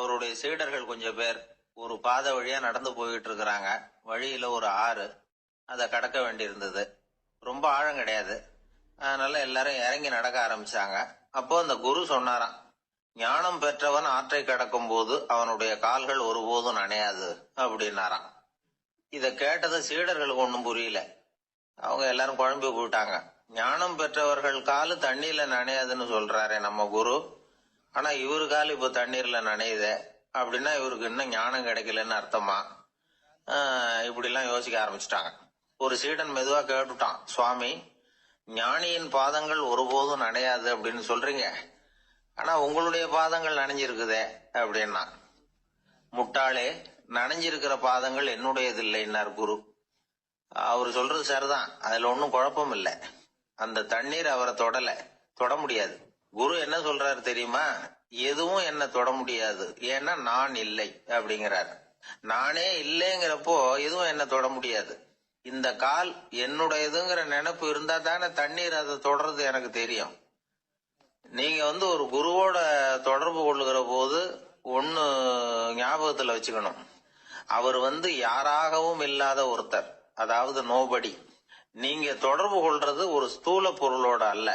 அவருடைய சீடர்கள் கொஞ்சம் பேர் ஒரு பாதை வழியா நடந்து போயிட்டு இருக்கிறாங்க. வழியில ஒரு ஆறு, அதை கடக்க வேண்டியிருந்தது. ரொம்ப ஆழம் கிடையாது. அதனால எல்லாரும் இறங்கி நடக்க ஆரம்பிச்சாங்க. அப்போ அந்த குரு சொன்னாராம், ஞானம் பெற்றவன் ஆற்றை கடக்கும் போது அவனுடைய கால்கள் ஒருபோதும் நனையாது அப்படின்னாராம். இத கேட்டது சீடர்களுக்கு ஒன்றும் புரியல. அவங்க எல்லாரும் குழம்பி போயிட்டாங்க. ஞானம் பெற்றவர்கள் காலு தண்ணீர்ல நனையாதுன்னு சொல்றாரே நம்ம குரு, ஆனா இவரு கால் இப்ப தண்ணீர்ல நனையுதே அப்படின்னா இவருக்கு இன்னும் ஞானம் கிடைக்கலன்னு அர்த்தமா? இப்படி எல்லாம் யோசிக்க ஆரம்பிச்சுட்டாங்க. ஒரு சீடன் மெதுவா கேட்டுட்டான், சுவாமி, ஞானியின் பாதங்கள் ஒருபோதும் நனையாது அப்படின்னு சொல்றீங்க, ஆனா உங்களுடைய பாதங்கள் நனைஞ்சிருக்குதே அப்படின்னா. முட்டாளே, நனைஞ்சிருக்கிற பாதங்கள் என்னுடையது இல்லைன்னார் குரு. அவரு சொல்றது சரிதான், அதுல ஒன்னும் குழப்பம் இல்லை. அந்த தண்ணீர் அவரை தொட முடியாது. குரு என்ன சொல்றாரு தெரியுமா? எதுவும் என்ன தொட முடியாது, ஏன்னா நான் இல்லை அப்படிங்கிறாரு. நானே இல்லைங்கிறப்போ எதுவும் என்ன தொட முடியாது. இந்த கால் என்னுடையதுங்கிற நினைப்பு இருந்தா தானே தண்ணீர் அதை தொடர்றது எனக்கு தெரியும். நீங்க ஒரு குருவோட தொடர்பு கொள்ளுகிற போது ஒன்னு ஞாபகத்துல வச்சுக்கணும், அவர் யாராகவும் இல்லாத ஒருத்தர், அதாவது நோபடி. நீங்க தொடர்பு கொள்றது ஒரு ஸ்தூல பொருளோட அல்ல,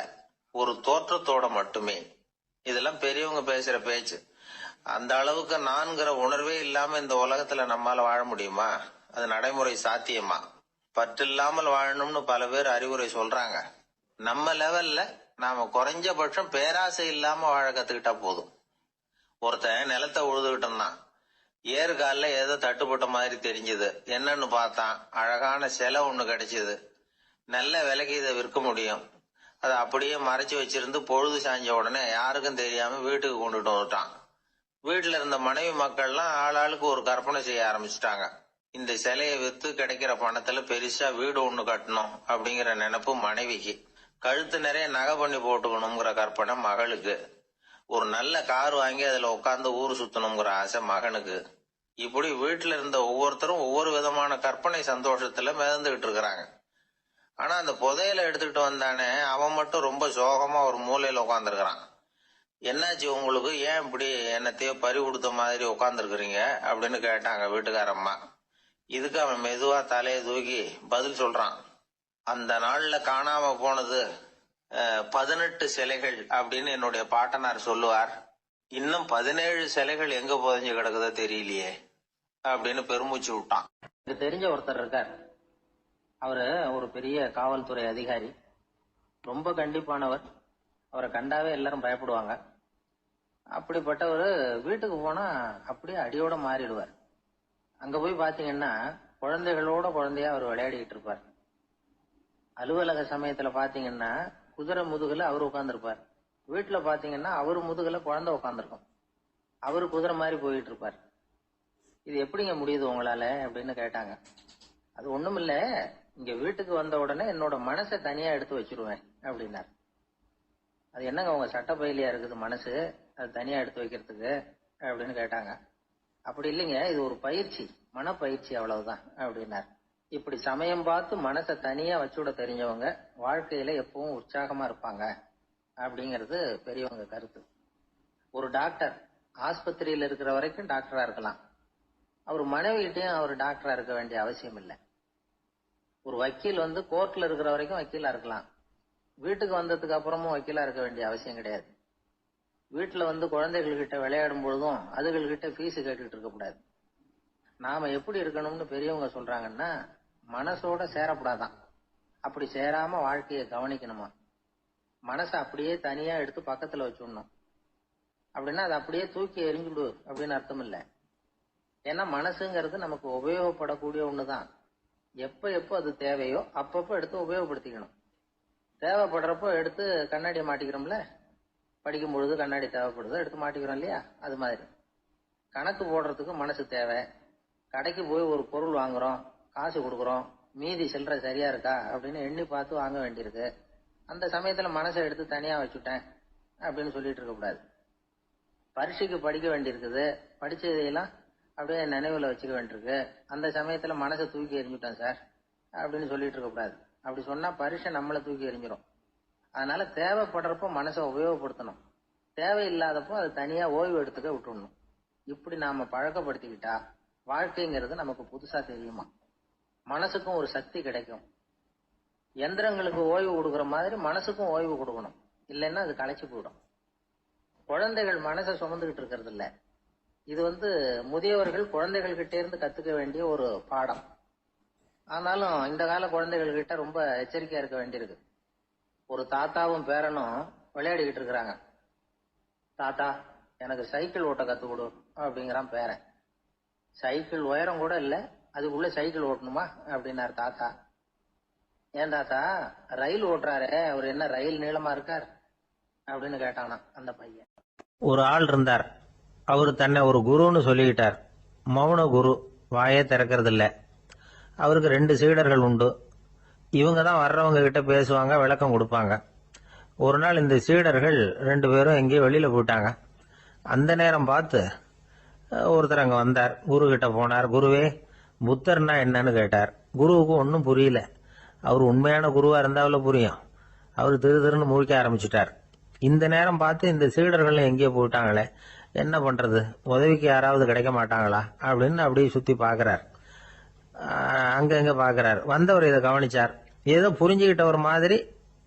ஒரு தோற்றத்தோட மட்டுமே. இதெல்லாம் பெரியவங்க பேசுற பேச்சு. அந்த அளவுக்கு நான்கிற உணர்வே இல்லாம இந்த உலகத்துல நம்மால வாழ முடியுமா? அது நடைமுறை சாத்தியமா? பற்றில்லாமல் வாழணும்னு பல பேர் அறிவுரை சொல்றாங்க. நம்ம லெவல்ல நாம குறைஞ்சபட்சம் பேராசை இல்லாம வாழ கத்துக்கிட்டா போதும். ஒருத்தன் நிலத்தை உழுதுகிட்டோம்னா ஏறுகால ஏதோ தட்டுப்பட்ட மாதிரி தெரிஞ்சது. என்னன்னு பார்த்தான், அழகான சிலை ஒண்ணு கிடைச்சது. நல்ல விலைக்கு இதை விற்க முடியும். அதை அப்படியே மறைச்சு வச்சிருந்து பொழுது சாஞ்ச உடனே யாருக்கும் தெரியாம வீட்டுக்கு கொண்டுட்டு வந்துட்டான். வீட்டுல இருந்த மனைவி மக்கள்லாம் ஆளாளுக்கு ஒரு கற்பனை செய்ய ஆரம்பிச்சுட்டாங்க. இந்த சிலையை வித்து கிடைக்கிற பணத்துல பெருசா வீடு ஒண்ணு கட்டணும் அப்படிங்கிற நினைப்பு மனைவிக்கு. கழுத்து நிறைய நகை பண்ணி போட்டுக்கணுங்கிற கற்பனை மகளுக்கு. ஒரு நல்ல கார் வாங்கி அதுல உட்காந்து ஊர் சுத்தணுங்கிற ஆசை மகனுக்கு. இப்படி வீட்டுல இருந்த ஒவ்வொருத்தரும் ஒவ்வொரு விதமான கற்பனை சந்தோஷத்துல மிதந்துகிட்டு இருக்கிறாங்க. ஆனா அந்த புதையலை எடுத்துக்கிட்டு வந்தானே, அவன் மட்டும் ரொம்ப சோகமா ஒரு மூலையில உட்காந்துருக்கிறான். என்னாச்சு உங்களுக்கு, ஏன் இப்படி என்னத்தையோ பறி கொடுத்த மாதிரி உட்காந்துருக்குறீங்க அப்படின்னு கேட்டாங்க வீட்டுக்காரம்மா. இதுக்கு அவன் மெதுவா தலையை தூக்கி பதில் சொல்றான். அந்த நாள்ல காணாம போனது 18 சிலைகள் அப்படின்னு என்னுடைய பாட்டனார் சொல்லுவார். இன்னும் 17 சிலைகள் எங்க புதைஞ்சு கிடக்குதோ தெரியலையே அப்படின்னு பெருமூச்சு விட்டான். எனக்கு தெரிஞ்ச ஒருத்தர் இருக்கார். அவரு ஒரு பெரிய காவல்துறை அதிகாரி, ரொம்ப கண்டிப்பானவர். அவரை கண்டாவே எல்லாரும் பயப்படுவாங்க. அப்படிப்பட்டவர் வீட்டுக்கு போனா அப்படியே அடியோட மாறிடுவார். அங்க போய் பாத்தீங்கன்னா குழந்தைகளோட குழந்தையா அவர் விளையாடிக்கிட்டு இருப்பார். அலுவலக சமயத்துல பாத்தீங்கன்னா குதிரை முதுகுல அவர் உட்கார்ந்துருப்பார். வீட்டுல பாத்தீங்கன்னா அவரு முதுகுல குழந்தை உட்காந்துருக்கும். அவரு குதிரை மாதிரி போயிட்டு இருப்பார். இது எப்படிங்க முடியுது உங்களால அப்படின்னு கேட்டாங்க. அது ஒண்ணும் இல்ல, இங்க வீட்டுக்கு வந்த உடனே என்னோட மனசை தனியா எடுத்து வச்சிருவேன் அப்படின்னார். அது என்னங்க உங்க சட்ட பையிலியா இருக்குது மனசு, அது தனியா எடுத்து வைக்கிறதுக்கு அப்படின்னு கேட்டாங்க. அப்படி இல்லைங்க, இது ஒரு பயிற்சி, மனப்பயிற்சி, அவ்வளவுதான் அப்படின்னார். இப்படி சமயம் பார்த்து மனசை தனியா வச்சுவிட தெரிஞ்சவங்க வாழ்க்கையில எப்பவும் உற்சாகமா இருப்பாங்க அப்படிங்கிறது பெரியவங்க கருத்து. ஒரு டாக்டர் ஆஸ்பத்திரியில இருக்கிற வரைக்கும் டாக்டரா இருக்கலாம். அவர் மனைவிகிட்டையும் அவர் டாக்டரா இருக்க வேண்டிய அவசியம் இல்லை. ஒரு வக்கீல் கோர்ட்ல இருக்கிற வரைக்கும் வக்கீலா இருக்கலாம். வீட்டுக்கு வந்ததுக்கு அப்புறமும் வக்கீலா இருக்க வேண்டிய அவசியம் கிடையாது. வீட்டுல குழந்தைகள் கிட்ட விளையாடும் பொழுதும் அதுகள்கிட்ட ஃபீஸ் கேட்டுட்டு இருக்க கூடாது. நாம எப்படி இருக்கணும்னு பெரியவங்க சொல்றாங்கன்னா, மனசோட சேரப்படாதான். அப்படி சேராம வாழ்க்கையை கவனிக்கணுமா. மனசை அப்படியே தனியா எடுத்து பக்கத்துல வச்சுடணும். அப்படின்னா அதை அப்படியே தூக்கி எரிஞ்சுடு அப்படின்னு அர்த்தம் இல்லை. ஏன்னா மனசுங்கிறது நமக்கு உபயோகப்படக்கூடிய ஒண்ணுதான். எப்ப அது தேவையோ அப்பப்போ எடுத்து உபயோகப்படுத்திக்கணும். தேவைப்படுறப்போ எடுத்து கண்ணாடியை மாட்டிக்கிறோம்ல, படிக்கும் பொழுது கண்ணாடி தேவைப்படுதோ எடுத்து மாட்டிக்கிறோம் இல்லையா, அது மாதிரி கணக்கு போடுறதுக்கு மனசு தேவை. கடைக்கு போய் ஒரு பொருள் வாங்குறோம், காசு கொடுக்குறோம், மீதி சில்லறை சரியா இருக்கா அப்படின்னு எண்ணி பார்த்து வாங்க வேண்டியிருக்கு. அந்த சமயத்துல மனசை எடுத்து தனியா வச்சுட்டேன் அப்படின்னு சொல்லிட்டு இருக்க கூடாது. பரீட்சைக்கு படிக்க வேண்டியிருக்குது, படிச்சதையெல்லாம் அப்படியே நினைவுல வச்சுக்க வேண்டியிருக்கு. அந்த சமயத்துல மனசை தூக்கி எறிஞ்சுட்டேன் சார் அப்படின்னு சொல்லிட்டு இருக்க கூடாது. அப்படி சொன்னா பரீட்சை நம்மளை தூக்கி எறிஞ்சிடும். அதனால தேவைப்படுறப்போ மனசை உபயோகப்படுத்தணும், தேவையில்லாதப்போ அது தனியா ஓய்வு எடுத்துக்க விட்டுடணும். இப்படி நாம பழக்கப்படுத்திக்கிட்டா வாழ்க்கைங்கிறது நமக்கு புதுசா தெரியுமா. மனசுக்கும் ஒரு சக்தி கிடைக்கும். எந்திரங்களுக்கு ஓய்வு கொடுக்கற மாதிரி மனசுக்கும் ஓய்வு கொடுக்கணும், இல்லைன்னா அது களைச்சு போயிடும். குழந்தைகள் மனசை சுமந்துகிட்டு இருக்கிறது இல்ல. இது முதியவர்கள் குழந்தைகள் கிட்டே இருந்து கத்துக்க வேண்டிய ஒரு பாடம். ஆனாலும் இந்த கால குழந்தைகள் கிட்ட ரொம்ப எச்சரிக்கையா இருக்க வேண்டியிருக்கு. ஒரு தாத்தாவும் பேரனும் விளையாடிக்கிட்டு இருக்கிறாங்க. தாத்தா, எனக்கு சைக்கிள் ஓட்ட கத்து கொடு அப்படிங்கிறான் பேரன். சைக்கிள் உயரம் கூட இல்ல, அதுக்குள்ள சைக்கிள் ஓட்டணுமா அப்படின்னாரு தாத்தா. ஏன் தாத்தா, ரயில் ஓட்டுறாரு, அவர் என்ன ரயில் நீளமா இருக்கார் அப்படின்னு கேட்டானா அந்த பையன். ஒரு ஆள் இருந்தார். அவரு தன்னை ஒரு குருன்னு சொல்லிக்கிட்டார். மௌன குரு, வாயே திறக்கிறது இல்ல. அவருக்கு 2 சீடர்கள் உண்டு. இவங்க தான் வர்றவங்க கிட்ட பேசுவாங்க, விளக்கம் கொடுப்பாங்க. ஒரு நாள் இந்த சீடர்கள் 2 பேரும் எங்கேயோ வெளியில போயிட்டாங்க. அந்த நேரம் பார்த்து ஒருத்தர் அங்க வந்தார். குரு கிட்ட போனார். குருவே, புத்தர்னா என்னன்னு கேட்டார். குருவுக்கு ஒன்னும் புரியல. அவர் உண்மையான குருவா இருந்தாவில புரியும். அவர் திருன்னு முழிக்க ஆரம்பிச்சுட்டார். இந்த நேரம் பார்த்து இந்த சீடர்கள் எங்கேயோ போயிட்டாங்களே, என்ன பண்றது, உதவிக்கு யாராவது கிடைக்க மாட்டாங்களா அப்படின்னு அப்படியே சுத்தி பாக்குறார். அங்க பாக்குறார். வந்தவர் இதை கவனிச்சார். ஏதோ புரிஞ்சுக்கிட்டவர் மாதிரி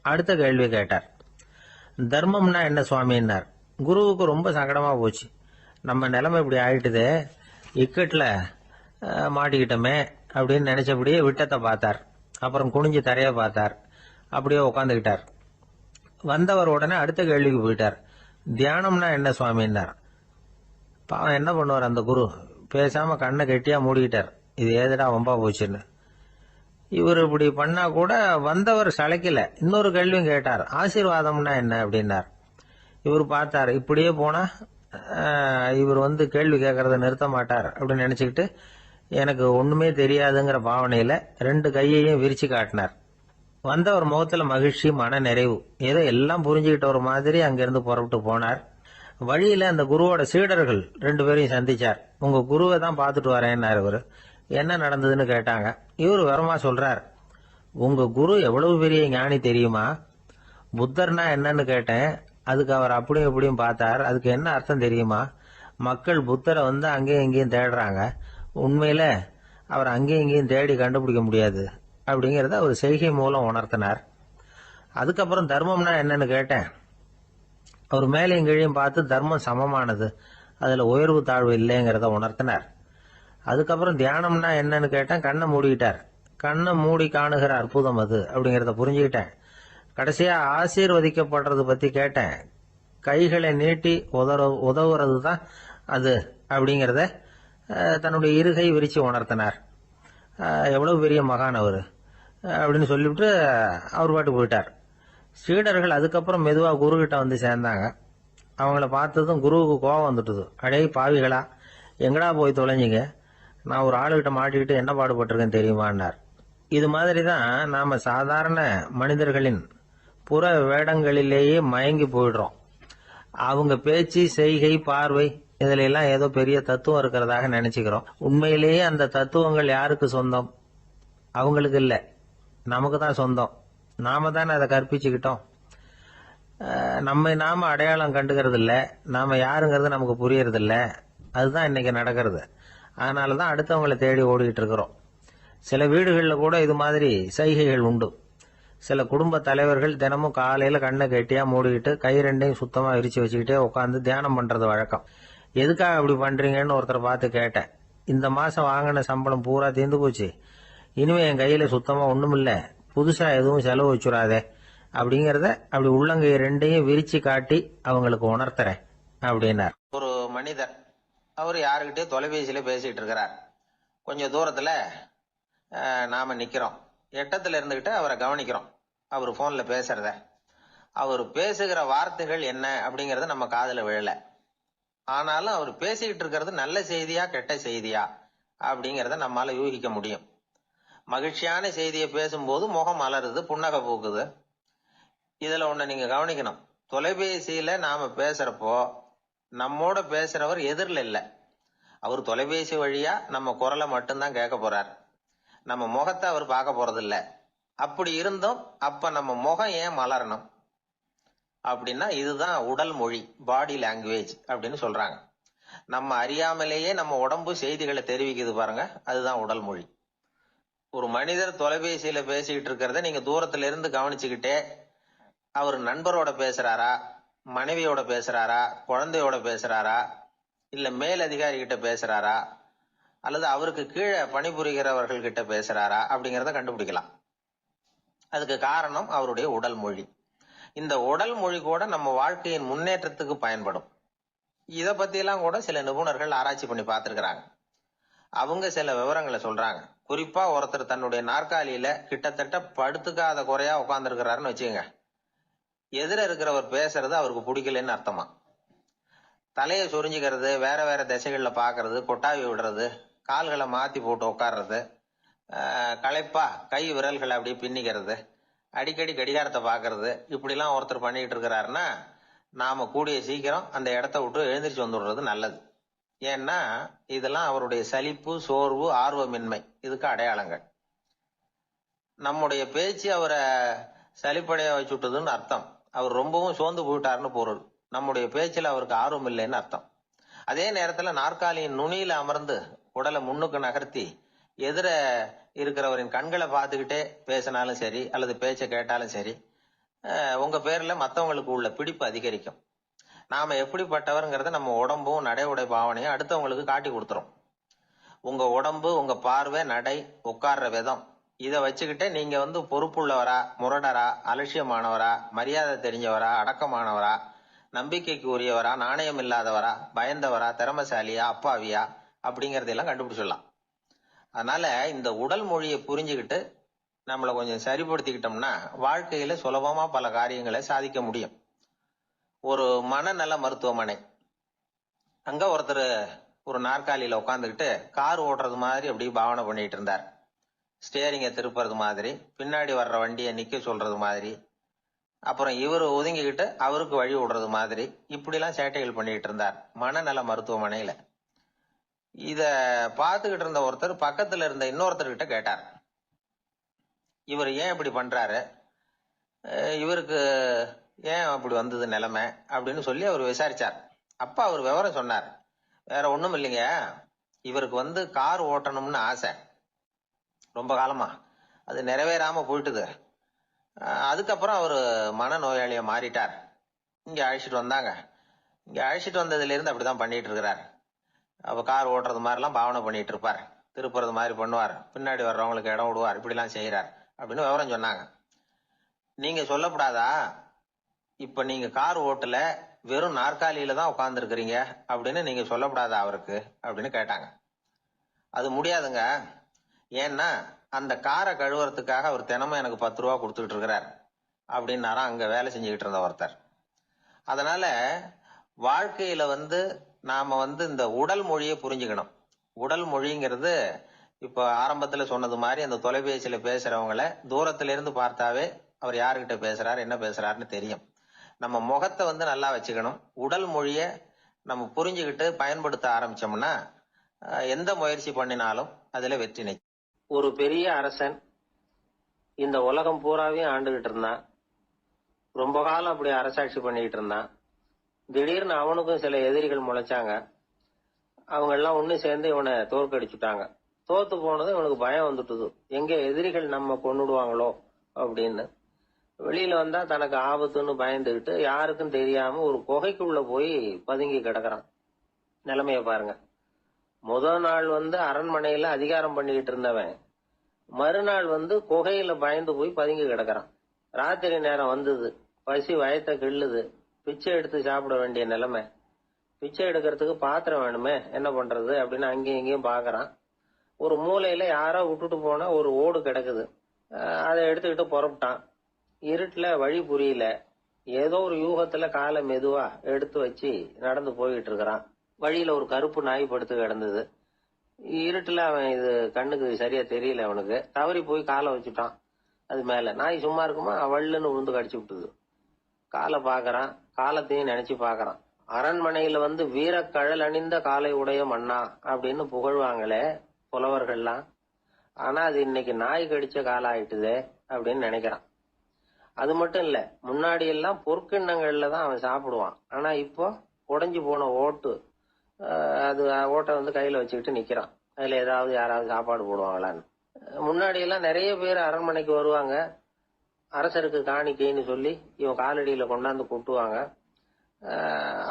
அடுத்த கேள்வி கேட்டார். தர்மம்னா என்ன சுவாமின்னார். குருவுக்கு ரொம்ப சங்கடமா போச்சு. நம்ம நிலைமை இப்படி ஆயிட்டுதே, இக்கட்ல மாட்டிக்கிட்டோமே அப்படின்னு நினைச்சபடியே விட்டத்தை பார்த்தார். அப்புறம் குனிஞ்சு தரைய பார்த்தார். அப்படியே உட்காந்துக்கிட்டார். வந்தவர் உடனே அடுத்த கேள்விக்கு போயிட்டார். தியானம்னா என்ன சுவாமின்னார். பாவம் என்ன பண்ணுவார் அந்த குரு, பேசாம கண்ணை கெட்டியா மூடிக்கிட்டார். இது ஏதடா வம்பா போச்சுன்னு. இவர் இப்படி பண்ணா கூட வந்தவர் சளைக்கல. இன்னொரு கேள்வியும் கேட்டார். ஆசீர்வாதம்னா என்ன அப்படின்னார். இவர் பார்த்தார். இப்படியே போனா இவர் கேள்வி கேட்கறத நிறுத்த மாட்டார் அப்படின்னு நினைச்சுக்கிட்டு எனக்கு ஒண்ணுமே தெரியாதுங்கிற பாவனையில 2 கையையும் விரிச்சு காட்டினார். வந்தவர் முகத்துல மகிழ்ச்சி, மன நிறைவு, ஏதோ எல்லாம் புரிஞ்சுக்கிட்ட ஒரு மாதிரி அங்கிருந்து புறப்பட்டு போனார். வழியில அந்த குருவோட சீடர்கள் 2 பேரையும் சந்திச்சார். உங்க குருவை தான் பார்த்துட்டு வரேன்னாரு. இவரு என்ன நடந்ததுன்னு கேட்டாங்க. இவரு வரமா சொல்றார். உங்க குரு எவ்வளவு பெரிய ஞானி தெரியுமா? புத்தர்னா என்னன்னு கேட்டேன். அதுக்கு அவர் அப்படியும் இப்படியும் பார்த்தார். அதுக்கு என்ன அர்த்தம் தெரியுமா? மக்கள் புத்தரை அங்கேயும் இங்கேயும் தேடுறாங்க. உண்மையில அவர் அங்கேயும் இங்கேயும் தேடி கண்டுபிடிக்க முடியாது அப்படிங்கறத அவர் செய்கை மூலம் உணர்த்தினார். அதுக்கப்புறம் தர்மம்னா என்னன்னு கேட்டேன். அவர் மேலையும் கீழையும் பார்த்து தர்மம் சமமானது, அதுல உயர்வு தாழ்வு இல்லைங்கிறத உணர்த்தினார். அதுக்கப்புறம் தியானம்னா என்னன்னு கேட்டேன். கண்ணை மூடிக்கிட்டார். கண்ணை மூடி காணுகிற அற்புதம் அது அப்படிங்கறத புரிஞ்சுக்கிட்டேன். கடைசியா ஆசீர்வதிக்கப்படுறது பத்தி கேட்டேன். கைகளை நீட்டி உதவுறது தான் அது அப்படிங்கறத தன்னுடைய இருகை விரிச்சு உணர்த்தினார். எவ்வளவு பெரிய மகான் அவரு அப்படின்னு சொல்லிவிட்டு அவர் பாட்டு போயிட்டார். சீடர்கள் அதுக்கப்புறம் மெதுவா குரு கிட்ட சேர்ந்தாங்க. அவங்கள பார்த்ததும் குருவுக்கு கோபம் வந்துட்டுது. அடே பாவிகளா, எங்கடா போய் தொலைஞ்சிங்க, நான் ஒரு ஆளுகிட்ட மாட்டிக்கிட்டு என்ன பாடுபட்டிருக்கேன் தெரியுமான்னார். இது மாதிரிதான் நாம சாதாரண மனிதர்களின் புற வேடங்களிலேயே மயங்கி போயிடுறோம். அவங்க பேச்சு, செய்கை, பார்வை இதுல எல்லாம் ஏதோ பெரிய தத்துவம் இருக்கிறதாக நினைச்சுக்கிறோம். உண்மையிலேயே அந்த தத்துவங்கள் யாருக்கு சொந்தம்? அவங்களுக்கு இல்ல, நமக்கு தான் சொந்தம். நாம தானே அதை கற்பிச்சுக்கிட்டோம். நம்ம நாம அடையாளம் கண்டுக்கிறது இல்ல, நாம யாருங்கிறது நமக்கு புரியறது இல்ல. அதுதான் இன்னைக்கு நடக்கிறது. அதனாலதான் அடுத்தவங்களை தேடி ஓடிட்டு இருக்கிறோம். சில வீடுகளில் கூட இது மாதிரி சைகைகள் உண்டு. சில குடும்ப தலைவர்கள் தினமும் காலையில கண்ணை கெட்டியா மூடிக்கிட்டு கை 2ஐயும் சுத்தமா விரிச்சு வச்சுக்கிட்டே உட்காந்து தியானம் பண்றது வழக்கம். எதுக்காக அப்படி பண்றீங்கன்னு ஒருத்தரை பார்த்து கேட்டேன். இந்த மாசம் வாங்கின சம்பளம் பூரா தீர்ந்து போச்சு, இனிமே என் கையில சுத்தமா ஒண்ணும் இல்ல, புதுசா எதுவும் செலவு வச்சுடாதே அப்படிங்கறத அப்படி உள்ளங்கை 2ஐயும் விரிச்சு காட்டி அவங்களுக்கு உணர்த்துறேன் அப்படின்னார். ஒரு மனிதர், அவர் யாருக்கிட்டே தொலைபேசியில பேசிட்டு இருக்கிறார். கொஞ்சம் தூரத்துல நாம நிக்கிறோம். எட்டத்துல இருந்துகிட்டு அவரை கவனிக்கிறோம். அவர் போன்ல பேசுறத, அவர் பேசுகிற வார்த்தைகள் என்ன அப்படிங்கறத நம்ம காதுல விழல. ஆனாலும் அவர் பேசிக்கிட்டு இருக்கிறது நல்ல செய்தியா கெட்ட செய்தியா அப்படிங்கறத நம்மால யூகிக்க முடியும். மகிழ்ச்சியான செய்தியை பேசும்போது முகம் மலருது, புன்னகை பூக்குது. இதுல ஒண்ணு நீங்க கவனிக்கணும். தொலைபேசியில நாம பேசுறப்போ நம்மோட பேசுறவர் எதிரில் இல்ல. அவர் தொலைபேசி வழியா நம்ம குரலை மட்டும்தான் கேட்க போறார். நம்ம முகத்தை அவர் பார்க்க போறது இல்ல. அப்படி இருந்தும் அப்ப நம்ம முகம் ஏன் மலரணும் அப்படின்னா இதுதான் உடல் மொழி, பாடி லாங்குவேஜ் அப்படின்னு சொல்றாங்க. நம்ம அறியாமலேயே நம்ம உடம்பு செய்திகளை தெரிவிக்குது பாருங்க, அதுதான் உடல் மொழி. ஒரு மனிதர் தொலைபேசியில பேசிக்கிட்டு இருக்கிறத நீங்க தூரத்துல இருந்து கவனிச்சுக்கிட்டே அவர் நண்பரோட பேசுறாரா, மனைவியோட பேசுறாரா, குழந்தையோட பேசுறாரா, இல்ல மேல் அதிகாரி கிட்ட பேசுறாரா, அல்லது அவருக்கு கீழே பணிபுரிகிறவர்கள் கிட்ட பேசுறாரா அப்படிங்கறத கண்டுபிடிக்கலாம். அதுக்கு காரணம் அவருடைய உடல் மொழி. இந்த உடல் மொழி கூட நம்ம வாழ்க்கையின் முன்னேற்றத்துக்கு பயன்படும். இத பத்தி எல்லாம் கூட சில நிபுணர்கள் ஆராய்ச்சி பண்ணி பார்த்திருக்கிறாங்க. அவங்க சில விவரங்களை சொல்றாங்க. குறிப்பா ஒருத்தர் தன்னுடைய நாற்காலியில கிட்டத்தட்ட படுத்துக்காத குறையா உட்கார்ந்து இருக்கிறாருன்னு வச்சுக்கோங்க. எதிர இருக்கிறவர் பேசுறது அவருக்கு பிடிக்கலன்னு அர்த்தமா. தலையை சொரிஞ்சுக்கிறது, வேற வேற திசைகள்ல பாக்குறது, கொட்டாவி விடுறது, கால்களை மாத்தி போட்டு உட்கார்றது, களைப்பா கை விரல்களை அப்படியே பின்னிக்கிறது, அடிக்கடி கடிகாரத்தை பாக்குறது, இப்படிலாம் ஒருத்தர் பண்ணிட்டு இருக்கிறாருன்னா நாம கூடிய சீக்கிரம் அந்த இடத்த விட்டு எழுந்திரிச்சு வந்துடுறது நல்லது. ஏன்னா இதெல்லாம் அவருடைய சலிப்பு, சோர்வு, ஆர்வமின்மை இதுக்கு அடையாளங்கள். நம்முடைய பேச்சு அவரை சலிப்படைய வச்சுட்டதுன்னு அர்த்தம். அவர் ரொம்பவும் சோர்ந்து போயிட்டாருன்னு பொருள். நம்முடைய பேச்சில் அவருக்கு ஆர்வம் இல்லைன்னு அர்த்தம். அதே நேரத்துல நாற்காலியின் நுனியில அமர்ந்து உடலை முன்னுக்கு நகர்த்தி எதிர இருக்கிறவரின் கண்களை பார்த்துக்கிட்டே பேசினாலும் சரி அல்லது பேச்சை கேட்டாலும் சரி, உங்க பேர்ல மத்தவங்களுக்கு உள்ள பிடிப்பு அதிகரிக்கும். நாம எப்படிப்பட்டவர்ங்கிறத நம்ம உடம்பும் நடை உடை பாவனையும் அடுத்தவங்களுக்கு காட்டி கொடுத்துரும். உங்க உடம்பு, உங்க பார்வை, நடை, உட்கார்ற விதம் இத வச்சுக்கிட்டே நீங்க பொறுப்புள்ளவரா, முரடரா, அலட்சியமானவரா, மரியாதை தெரிஞ்சவரா, அடக்கமானவரா, நம்பிக்கைக்கு உரியவரா, நாணயம் இல்லாதவரா, பயந்தவரா, திறமசாலியா, அப்பாவியா அப்படிங்கறதெல்லாம் கண்டுபிடிச்சிடலாம். அதனால இந்த உடல் மொழியை புரிஞ்சுக்கிட்டு நம்மளை கொஞ்சம் சரிப்படுத்திக்கிட்டோம்னா வாழ்க்கையில சுலபமா பல காரியங்களை சாதிக்க முடியும். ஒரு மனநல மருத்துவமனை, அங்க ஒருத்தர் ஒரு நாற்காலியில உட்காந்துக்கிட்டு கார் ஓட்டுறது மாதிரி அப்படி பாவனை பண்ணிட்டு இருந்தார். ஸ்டேரிங்கை திருப்புறது மாதிரி, பின்னாடி வர்ற வண்டியை நிக்க சொல்றது மாதிரி, அப்புறம் இவர் ஒதுங்கிக்கிட்டு அவருக்கு வழி விடுறது மாதிரி, இப்படிலாம் சேட்டைகள் பண்ணிட்டு இருந்தார் மனநல மருத்துவமனையில. இத பார்த்துக்கிட்டு இருந்த ஒருத்தர் பக்கத்துல இருந்த இன்னொருத்தர்கிட்ட கேட்டார், இவர் ஏன் இப்படி பண்றாரு, இவருக்கு ஏன் அப்படி வந்தது நிலைமை அப்படின்னு சொல்லி அவர் விசாரிச்சார். அப்ப அவர் விவரம் சொன்னார். வேற ஒண்ணும் இல்லைங்க, இவருக்கு கார் ஓட்டணும்னு ஆசை ரொம்ப காலமா, அது நிறைவேறாம போயிட்டுது. அதுக்கப்புறம் அவர் மனநோயாளியா மாறிட்டார். இங்க அழைச்சிட்டு வந்தாங்க. இங்க அழைச்சிட்டு வந்ததுல இருந்து அப்படிதான் பண்ணிட்டு இருக்கிறார். அவ கார் ஓட்டுறது மாதிரிலாம் பாவனை பண்ணிட்டு இருப்பார், திருப்புறது மாதிரி பண்ணுவார், பின்னாடி வர்றவங்களுக்கு இடம் விடுவார், இப்படிலாம் செய்யறார் அப்படின்னு விவரம் சொன்னாங்க. நீங்க சொல்லப்படாதா, இப்ப நீங்க கார் ஓட்டல, வெறும் நாற்காலியில தான் உட்கார்ந்து இருக்கிறீங்க அப்படின்னு நீங்க சொல்லப்படாதா அவருக்கு அப்படின்னு கேட்டாங்க. அது முடியாதுங்க, ஏன்னா அந்த காரை கழுவுறதுக்காக அவர் தினமும் எனக்கு 10 ரூபா கொடுத்துக்கிட்டு இருக்கிறார் அப்படின்னாராம் அங்க வேலை செஞ்சுக்கிட்டு இருந்த ஒருத்தர். அதனால வாழ்க்கையில நாம இந்த உடல் மொழியை புரிஞ்சுக்கணும். உடல் மொழிங்கிறது இப்ப ஆரம்பத்துல சொன்னது மாதிரி அந்த தொலைபேசியில பேசுறவங்கள தூரத்துல இருந்து பார்த்தாவே அவர் யாருகிட்ட பேசுறாரு, என்ன பேசுறாருன்னு தெரியும். நம்ம முகத்தை நல்லா வச்சுக்கணும். உடல் மொழிய நம்ம புரிஞ்சுக்கிட்டு பயன்படுத்த ஆரம்பிச்சோம்னா எந்த முயற்சி பண்ணினாலும் அதுல வெற்றி நிச்சயம். ஒரு பெரிய அரசன் இந்த உலகம் பூராவையும் ஆண்டுகிட்டு இருந்தான். ரொம்ப காலம் அப்படி அரசாட்சி பண்ணிக்கிட்டு இருந்தான். திடீர்னு அவனுக்கும் சில எதிரிகள் முளைச்சாங்க. அவங்க எல்லாம் ஒண்ணு சேர்ந்து இவனை தோற்கடிச்சுட்டாங்க. தோத்து போனதும் இவனுக்கு பயம் வந்துட்டுது, எங்க எதிரிகள் நம்ம கொன்னுடுவாங்களோ அப்படின்னு. வெளியில வந்தா தனக்கு ஆபத்துன்னு பயந்துகிட்டு யாருக்கும் தெரியாம ஒரு குகைக்குள்ள போய் பதுங்கி கிடக்குறான். நிலைமைய பாருங்க. முதல் நாள் அரண்மனையில அதிகாரம் பண்ணிக்கிட்டு இருந்தவன் மறுநாள் குகையில பயந்து போய் பதுங்கி கிடக்குறான். ராத்திரி நேரம் வந்தது, பசி வயத்தை கிள்ளுது, பிச்சை எடுத்து சாப்பிட வேண்டிய நிலைமை. பிச்சை எடுக்கிறதுக்கு பாத்திரம் வேணுமே, என்ன பண்றது அப்படின்னு அங்கேயும் இங்கேயும் பாக்குறான். ஒரு மூலையில யாரோ விட்டுட்டு போன ஒரு ஓடு கிடக்குது. அதை எடுத்துக்கிட்டு புறப்பட்டான். இருட்டுல வழி புரியல. ஏதோ ஒரு யூகத்துல காலை மெதுவா எடுத்து வச்சு நடந்து போயிட்டு இருக்கிறான். வழியில ஒரு கருப்பு நாய் படுத்து கிடந்தது. இருட்டுல அவன் இது கண்ணுக்கு சரியா தெரியல, அவனுக்கு தவறி போய் காலை வச்சுட்டான் அது மேல. நாய் சும்மா இருக்குமா, வள்ளுன்னு விழுந்து கடிச்சு விட்டுது. காலை பாக்குறான், காலத்தையும் நினைச்சு பாக்குறான். அரண்மனையில வீரக்கழல் அணிந்த காலை உடைய மன்னா அப்படின்னு புகழ்வாங்களே புலவர்கள்லாம். ஆனா அது இன்னைக்கு நாய் கடிச்ச காலம் ஆயிட்டுதே அப்படின்னு நினைக்கிறான். அது மட்டும் இல்ல, முன்னாடி எல்லாம் பொற்கிண்ணங்கள்ல தான் அவன் சாப்பிடுவான். ஆனா இப்போ உடைஞ்சு போன ஓட்டு அது ஓட்டை வந்து கையில வச்சுக்கிட்டு நிக்கிறான். அதுல ஏதாவது யாராவது சாப்பாடு போடுவாங்களான்னு. முன்னாடி எல்லாம் நிறைய பேர் அரண்மனைக்கு வருவாங்க. அரசருக்கு காணிக்கைன்னு சொல்லி இவன் காலடியில கொண்டாந்து கொட்டுவாங்க.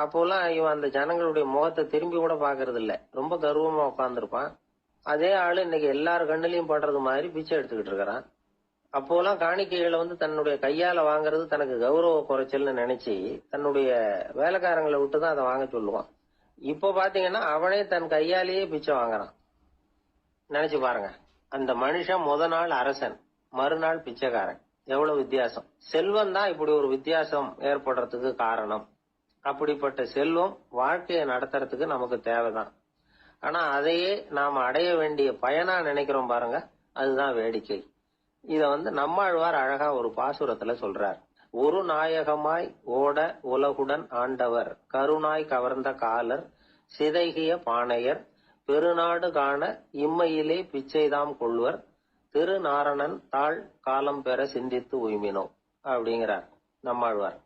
அப்போல்லாம் இவன் அந்த ஜனங்களுடைய முகத்தை திரும்பி கூட பாக்குறது இல்ல. ரொம்ப கர்வமா உட்காந்துருப்பான். அதே ஆளு இன்னைக்கு எல்லார் கண்ணுலயும் படுறது மாதிரி பிச்சை எடுத்துக்கிட்டு இருக்கிறான். அப்போலாம் காணிக்கைகளை வந்து தன்னுடைய கையால வாங்குறது தனக்கு கௌரவ குறைச்சல்னு நினைச்சு தன்னுடைய வேலைக்காரங்களை விட்டுதான் அதை வாங்க சொல்லுவான். இப்போ பாத்தீங்கன்னா அவனே தன் கையாலேயே பிச்சை வாங்குறான். நினைச்சு பாருங்க. அந்த மனுஷன் நாள் அரசன், மறுநாள் பிச்சைக்காரன். எவ்வளவு வித்தியாசம். செல்வம் தான் இப்படி ஒரு வித்தியாசம் ஏற்படுறதுக்கு காரணம். அப்படிப்பட்ட செல்வம் வாழ்க்கையை நடத்துறதுக்கு நமக்கு தேவைதான். ஆனா அதையே நாம அடைய வேண்டிய பயனா நினைக்கிறோம் பாருங்க, அதுதான் வேடிக்கை. இத வந்து நம்மாழ்வார் அழகா ஒரு பாசுரத்துல சொல்றார். ஒரு நாயகமாய் ஓட உலகுடன் ஆண்டவர், கருணாய் கவர்ந்த காலர், சிதைகிய பானையர், பெருநாடு காண இம்மையிலே பிச்சைதாம் கொள்வர், திருநாரணன் தாழ் காலம் பெற சிந்தித்து உய்மினோ அப்படிங்கிறார் நம்மாழ்வார்.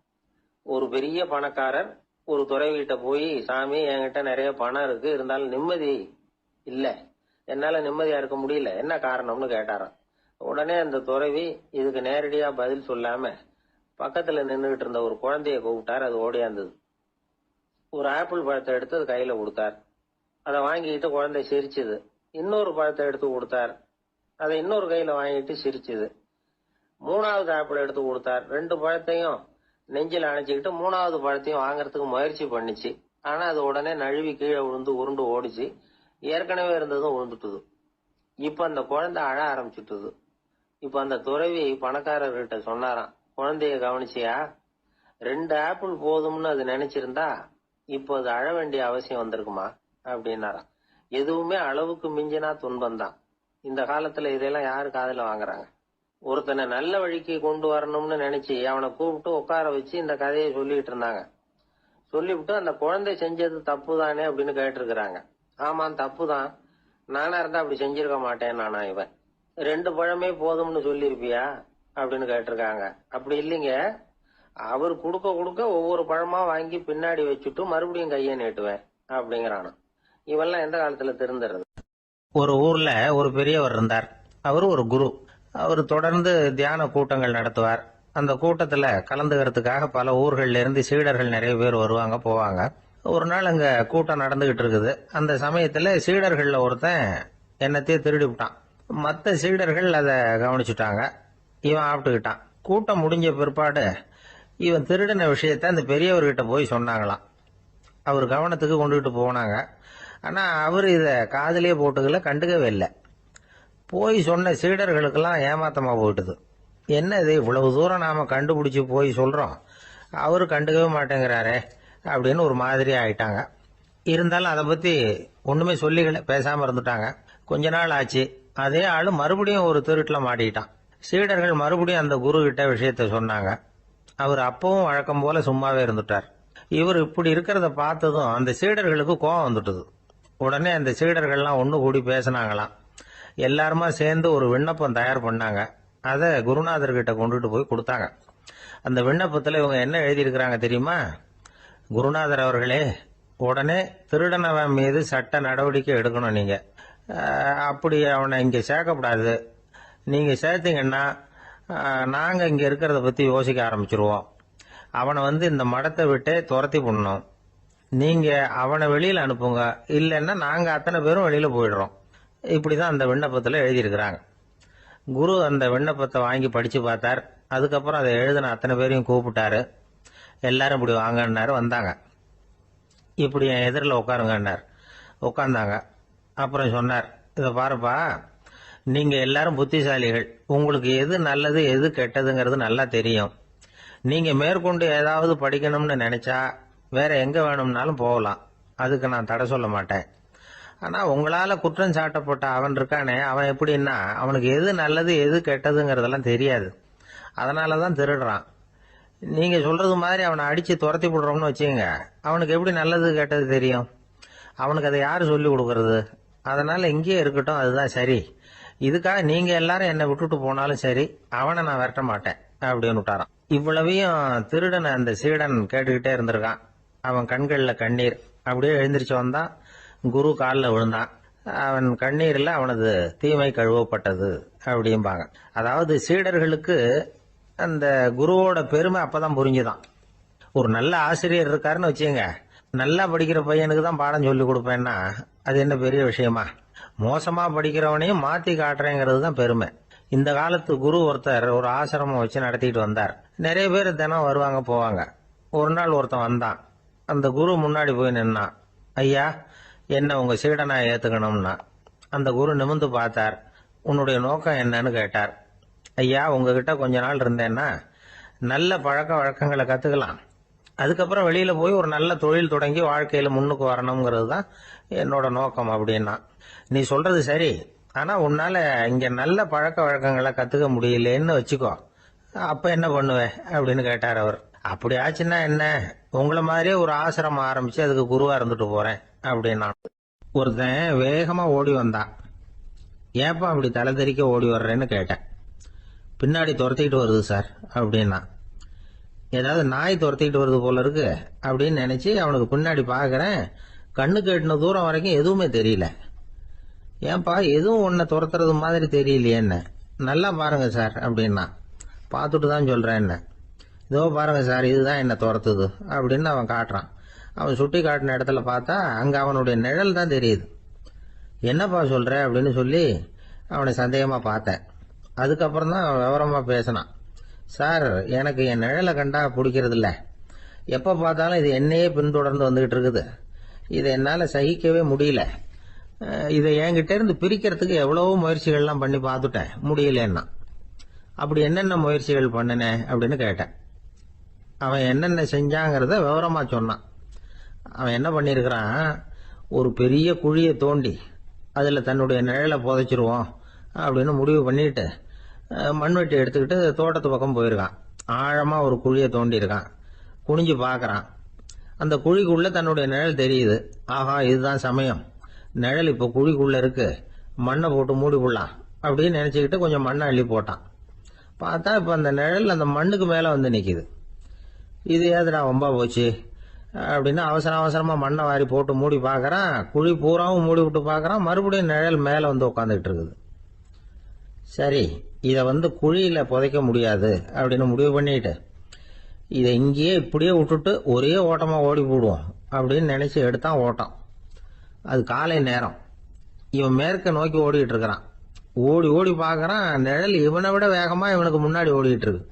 ஒரு பெரிய பணக்காரர் ஒரு துறவிகிட்ட போய், சாமி என்கிட்ட நிறைய பணம் இருக்கு, இருந்தாலும் நிம்மதி இல்ல, என்னால நிம்மதியா இருக்க முடியல, என்ன காரணம்னு கேட்டாராம். உடனே அந்த துறவி இதுக்கு நேரடியா பதில் சொல்லாம பக்கத்துல நின்றுகிட்டு இருந்த ஒரு குழந்தைய கூப்பிட்டார். அது ஓடியாந்தது. ஒரு ஆப்பிள் பழத்தை எடுத்து அது கையில கொடுத்தார். அதை வாங்கிட்டு குழந்தை சிரிச்சுது. இன்னொரு பழத்தை எடுத்து கொடுத்தார். அதை இன்னொரு கையில வாங்கிட்டு சிரிச்சுது. மூணாவது ஆப்பிள் எடுத்து கொடுத்தார். 2 பழத்தையும் நெஞ்சில் அணைச்சிக்கிட்டு 3வது பழத்தையும் வாங்கறதுக்கு முயற்சி பண்ணிச்சு. ஆனா அது உடனே நழுவி கீழே விழுந்து உருண்டு ஓடிச்சு. ஏற்கனவே இருந்ததும் விழுந்துட்டுது. இப்ப அந்த குழந்தை அழ ஆரம்பிச்சுட்டுது. இப்ப அந்த துறவி பணக்காரர்கிட்ட சொன்னாராம், குழந்தைய கவனிச்சியா? 2 ஆப்பிள் போதும்னு அது நினைச்சிருந்தா இப்போ அது அழ வேண்டிய அவசியம் வந்திருக்குமா அப்படின்னாராம். எதுவுமே அளவுக்கு மிஞ்சினா துன்பம் தான். இந்த காலத்துல இதெல்லாம் யாரு காதுல வாங்குறாங்க? ஒருத்தனை நல்ல வழிக்கு கொண்டு வரணும்னு நினைச்சு அவனை கூப்பிட்டு உட்கார வச்சு இந்த கதையை சொல்லிட்டு இருந்தாங்க. சொல்லிவிட்டு அந்த குழந்தை செஞ்சது தப்பு தானே அப்படின்னு கேட்டிருக்கிறாங்க. ஆமா, தப்பு தான். நானா இருந்தா அப்படி செஞ்சிருக்க மாட்டேன் நானா இவன். 2 பழமே போதும்னு சொல்லிருப்பியா அப்படின்னு கேட்டிருக்காங்க. அப்படி இல்லைங்க, அவர் கொடுக்க கொடுக்க ஒவ்வொரு பழமா வாங்கி பின்னாடி வச்சுட்டு மறுபடியும் கையை நீட்டுவேன் அப்படிங்கிறானா. இவெல்லாம் எந்த காலத்துல திருந்துறது? ஒரு ஊர்ல ஒரு பெரியவர் இருந்தார். அவரு ஒரு குரு. அவர் தொடர்ந்து தியான கூட்டங்கள் நடத்துவார். அந்த கூட்டத்துல கலந்துக்கிறதுக்காக பல ஊர்கள்ல இருந்து சீடர்கள் நிறைய பேர் வருவாங்க போவாங்க. ஒரு நாள் அங்க கூட்டம் நடந்துகிட்டு இருக்குது. அந்த சமயத்துல சீடர்கள்ல ஒருத்தன் என்னத்தையும் திருடி விட்டான். மற்ற சீடர்கள் அதை கவனிச்சுட்டாங்க. இவன் ஆப்பிட்டுக்கிட்டான். கூட்டம் முடிஞ்ச பிற்பாடு இவன் திருடின விஷயத்த அந்த பெரியவர்கிட்ட போய் சொன்னாங்களாம். அவர் கவனத்துக்கு கொண்டுகிட்டு போனாங்க. ஆனா அவர் இத காதலியே போட்டுக்கல, கண்டுக்கவே இல்லை. போய் சொன்ன சீடர்களுக்கெல்லாம் ஏமாத்தமா போயிட்டுது. என்ன இது, இவ்வளவு தூரம் நாம கண்டுபிடிச்சு போய் சொல்றோம், அவரு கண்டுக்கவே மாட்டேங்கிறாரே அப்படின்னு ஒரு மாதிரி ஆயிட்டாங்க. இருந்தாலும் அதை பத்தி ஒண்ணுமே சொல்லிக்கல, பேசாம இருந்துட்டாங்க. கொஞ்ச நாள் ஆச்சு. அதே ஆளு மறுபடியும் ஒரு திருட்டுல மாட்டிக்கிட்டான். சீடர்கள் மறுபடியும் அந்த குரு கிட்ட விஷயத்த சொன்னாங்க. அவர் அப்பவும் வழக்கம் போல சும்மாவே இருந்துட்டார். இவர் இப்படி இருக்கிறத பார்த்ததும் அந்த சீடர்களுக்கு கோபம் வந்துட்டுது. உடனே அந்த சீடர்கள்லாம் ஒண்ணு கூடி பேசினாங்களாம். எல்லாருமா சேர்ந்து ஒரு விண்ணப்பம் தயார் பண்ணாங்க. அதை குருநாதர்கிட்ட கொண்டுட்டு போய் கொடுத்தாங்க. அந்த விண்ணப்பத்துல இவங்க என்ன எழுதியிருக்கிறாங்க தெரியுமா? குருநாதர் அவர்களே, உடனே திருடனவன் மீது சட்ட நடவடிக்கை எடுக்கணும். நீங்க அப்படி அவனை இங்க சேர்க்கப்படாது. நீங்க சேர்த்தீங்கன்னா நாங்க இங்க இருக்கிறத பத்தி யோசிக்க ஆரம்பிச்சிருவோம். அவனை வந்து இந்த மடத்தை விட்டே துரத்தி பண்ணணும். நீங்க அவனை வெளியில அனுப்புங்க, இல்லைன்னா நாங்க அத்தனை பேரும் வெளியில போயிடுறோம். இப்படிதான் அந்த விண்ணப்பத்துல எழுதியிருக்கிறாங்க. குரு அந்த விண்ணப்பத்தை வாங்கி படிச்சு பார்த்தார். அதுக்கப்புறம் அதை எழுதின அத்தனை பேரையும் கூப்பிட்டாரு. எல்லாரும் இப்படி வாங்கன்னாரு. வந்தாங்க. இப்படி என் எதிரில் உட்காருங்கன்னார். உட்கார்ந்தாங்க. அப்புறம் சொன்னார், இதை பாருப்பா, நீங்க எல்லாரும் புத்திசாலிகள். உங்களுக்கு எது நல்லது எது கெட்டதுங்கிறது நல்லா தெரியும். நீங்க மேற்கொண்டு ஏதாவது படிக்கணும்னு நினைச்சா வேற எங்க வேணும்னாலும் போகலாம். அதுக்கு நான் தடை சொல்ல மாட்டேன். ஆனா உங்களால குற்றம் சாட்டப்பட்ட அவன் இருக்கானே, அவன் எப்படின்னா அவனுக்கு எது நல்லது எது கெட்டதுங்கிறதெல்லாம் தெரியாது. அதனாலதான் திருடுறான். நீங்க சொல்றது மாதிரி அவனை அடிச்சு துரத்தி விடுறோம்னு வச்சுங்க, அவனுக்கு எப்படி நல்லது கெட்டது தெரியும்? அவனுக்கு அதை யாரு சொல்லி கொடுக்கறது? அதனால இங்கேயே இருக்கட்டும், அதுதான் சரி. இதுக்காக நீங்க எல்லாரும் என்னை விட்டுட்டு போனாலும் சரி, அவனை நான் விரட்ட மாட்டேன் அப்படின்னு விட்டாரான். இவ்வளவையும் திருடனை அந்த சீடன் கேட்டுக்கிட்டே இருந்திருக்கான். அவன் கண்கள்ல கண்ணீர். அப்படியே எழுந்திரிச்சு வந்தான். குரு காலில் விழுந்தான். அவன் கண்ணீரில் அவனது தீமை கழுவப்பட்டது அப்படிம்பாங்க. அதாவது சீடர்களுக்கு அந்த குருவோட பெருமை அப்பதான் புரிஞ்சுதான். ஒரு நல்ல ஆசிரியர் இருக்காருன்னு வச்சுங்க, நல்லா படிக்கிற பையனுக்கு தான் பாடம் சொல்லி கொடுப்பேன்னா அது என்ன பெரிய விஷயமா? மோசமா படிக்கிறவனையும் மாத்தி காட்டுறேங்கிறது தான் பெருமை. இந்த காலத்து குரு ஒருத்தர் ஒரு ஆசிரமம் வச்சு நடத்திட்டு வந்தார். நிறைய பேர் தினம் வருவாங்க போவாங்க. ஒரு நாள் ஒருத்தன் வந்தான். அந்த குரு முன்னாடி போய் நின்னான். ஐயா, என்ன உங்க சீடனா ஏத்துக்கணும்னா. அந்த குரு நிமிர்ந்து பார்த்தார். உன்னுடைய நோக்கம் என்னன்னு கேட்டார். ஐயா, உங்ககிட்ட கொஞ்ச நாள் இருந்தேன்னா நல்ல பழக்க வழக்கங்களை கத்துக்கலாம், அதுக்கப்புறம் வெளியில போய் ஒரு நல்ல தொழில் தொடங்கி வாழ்க்கையில முன்னுக்கு வரணுங்கிறது தான் என்னோட நோக்கம் அப்படின்னா. நீ சொல்றது சரி, ஆனா உன்னால இங்க நல்ல பழக்க வழக்கங்களை கத்துக்க முடியலன்னு வச்சுக்கோ, அப்ப என்ன பண்ணுவே அப்படின்னு கேட்டார் அவர். அப்படி ஆச்சுன்னா என்ன, உங்களை மாதிரியே ஒரு ஆசிரமம் ஆரம்பிச்சு அதுக்கு குருவா இருந்துட்டு போறேன் அப்படின்னா. ஒருத்தன் வேகமா ஓடி வந்தான். ஏப்பா அப்படி தலை தெறிக்க ஓடி வர்றேன்னு கேட்டேன். பின்னாடி துரத்திக்கிட்டு வருது சார் அப்படின்னா. ஏதாவது நாய் துரத்திக்கிட்டு வருது போல இருக்கு அப்படின்னு நினைச்சு அவனுக்கு பின்னாடி பாக்குறேன். கண்ணுக்கு எட்டின தூரம் வரைக்கும் எதுவுமே தெரியல. ஏன்பா எதுவும் உன்னை துரத்துறது மாதிரி தெரியலையே என்ன? நல்லா பாருங்க சார் அப்படின்னா. பார்த்துட்டு தான் சொல்றேன் என்ன. இதோ பாருங்க சார், இதுதான் என்ன துரத்துது அப்படின்னு அவன் காட்டுறான். அவன் சுட்டி காட்டின இடத்துல பார்த்தா அங்க அவனுடைய நிழல் தான் தெரியுது. என்னப்பா சொல்ற அப்படின்னு சொல்லி அவனை சந்தேகமா பார்த்தேன். அதுக்கப்புறம் தான் அவன் விவரமா பேசினான். சார், எனக்கு என் நிழலை கண்டா பிடிக்கிறது இல்ல. எப்ப பார்த்தாலும் இது என்னையே பின்தொடர்ந்து வந்துகிட்டு இருக்குது. இதை என்னால சகிக்கவே முடியல. இதை என்கிட்ட இருந்து பிரிக்கிறதுக்கு எவ்வளவோ முயற்சிகள்லாம் பண்ணி பார்த்துட்டேன், முடியலன்னா. அப்படி என்னென்ன முயற்சிகள் பண்ணினேன் அப்படின்னு கேட்டேன். அவன் என்னென்ன செஞ்சாங்கிறத விவரமா சொன்னான். அவன் என்ன பண்ணிருக்கிறான், ஒரு பெரிய குழியை தோண்டி அதுல தன்னுடைய நிழலை புதைச்சிருவோம் அப்படின்னு முடிவு பண்ணிட்டு மண்வெட்டி எடுத்துக்கிட்டு தோட்டத்து பக்கம் போயிருக்கான். ஆழமா ஒரு குழியை தோண்டி இருக்கான். குனிஞ்சு பாக்குறான். அந்த குழிக்குள்ள தன்னுடைய நிழல் தெரியுது. ஆஹா, இதுதான் சமயம், நிழல் இப்ப குழிக்குள்ள இருக்கு, மண்ணை போட்டு மூடி விடலாம் அப்படின்னு நினைச்சுக்கிட்டு கொஞ்சம் மண்ணை அள்ளி போட்டான். பார்த்தா இப்ப அந்த நிழல் அந்த மண்ணுக்கு மேல வந்து நிக்குது. இது ஏதுடா வம்பா போச்சு அப்படின்னு அவசரமா மண்ணை வாரி போட்டு மூடி பாக்குறான். குழி பூராவும் மூடி விட்டு பாக்குறான். மறுபடியும் நிழல் மேல வந்து உட்காந்துக்கிட்டு இருக்குது. சரி, இதை குழியில புதைக்க முடியாது அப்படின்னு முடிவு பண்ணிட்டு இதை இங்கேயே இப்படியே விட்டுட்டு ஒரே ஓட்டமா ஓடி போடுவோம் அப்படின்னு நினைச்சு எடுத்தான் ஓட்டம். அது காலை நேரம். இவன் மேற்க நோக்கி ஓடிட்டு இருக்கிறான். ஓடி ஓடி பாக்குறான், நிழல் இவனை விட வேகமா இவனுக்கு முன்னாடி ஓடிட்டு இருக்கு.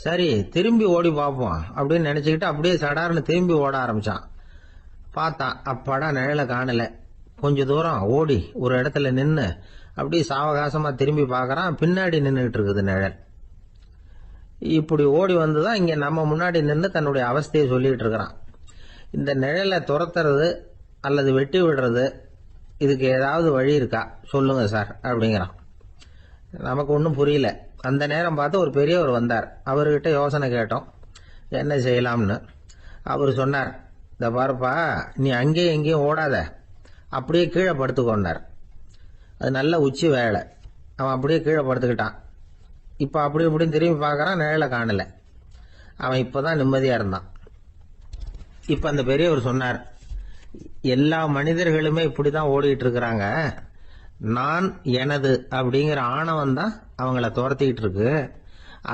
சரி, திரும்பி ஓடி பார்ப்போம் அப்படின்னு நினைச்சுக்கிட்டு அப்படியே சடார்னு திரும்பி ஓட ஆரம்பிச்சான். பார்த்தான், அப்பாடா நிழலை காணல. கொஞ்ச தூரம் ஓடி ஒரு இடத்துல நின்னு அப்படியே சாவகாசமா திரும்பி பாக்குறான். பின்னாடி நின்றுட்டு இருக்குது நிழல். இப்படி ஓடி வந்துதான் இங்க நம்ம முன்னாடி நின்று தன்னுடைய அவஸ்தையை சொல்லிட்டு இருக்கிறான். இந்த நிழலை துரத்துறது அல்லது வெட்டி விடுறது, இதுக்கு ஏதாவது வழி இருக்கா சொல்லுங்க சார் அப்படிங்கிறான். நமக்கு ஒன்றும் புரியல. அந்த நேரம் பார்த்து ஒரு பெரியவர் வந்தார். அவர்கிட்ட யோசனை கேட்டோம், என்ன செய்யலாம்னு. அவர் சொன்னார், இந்த பாருப்பா, நீ அங்கேயும் எங்கேயும் ஓடாத, அப்படியே கீழே படுத்துக்கொண்டார். அது நல்ல உச்சி வேலை. அவன் அப்படியே கீழே படுத்துக்கிட்டான். இப்ப அப்படி இப்படின்னு திரும்பி பார்க்கறான், நிழலை காணல. அவன் இப்பதான் நிம்மதியா இருந்தான். இப்ப அந்த பெரியவர் சொன்னார், எல்லா மனிதர்களுமே இப்படிதான் ஓடிட்டு இருக்கிறாங்க. நான் எனது அப்படிங்கிற ஆணவம் தான் அவங்கள துரத்திக்கிட்டு இருக்கு.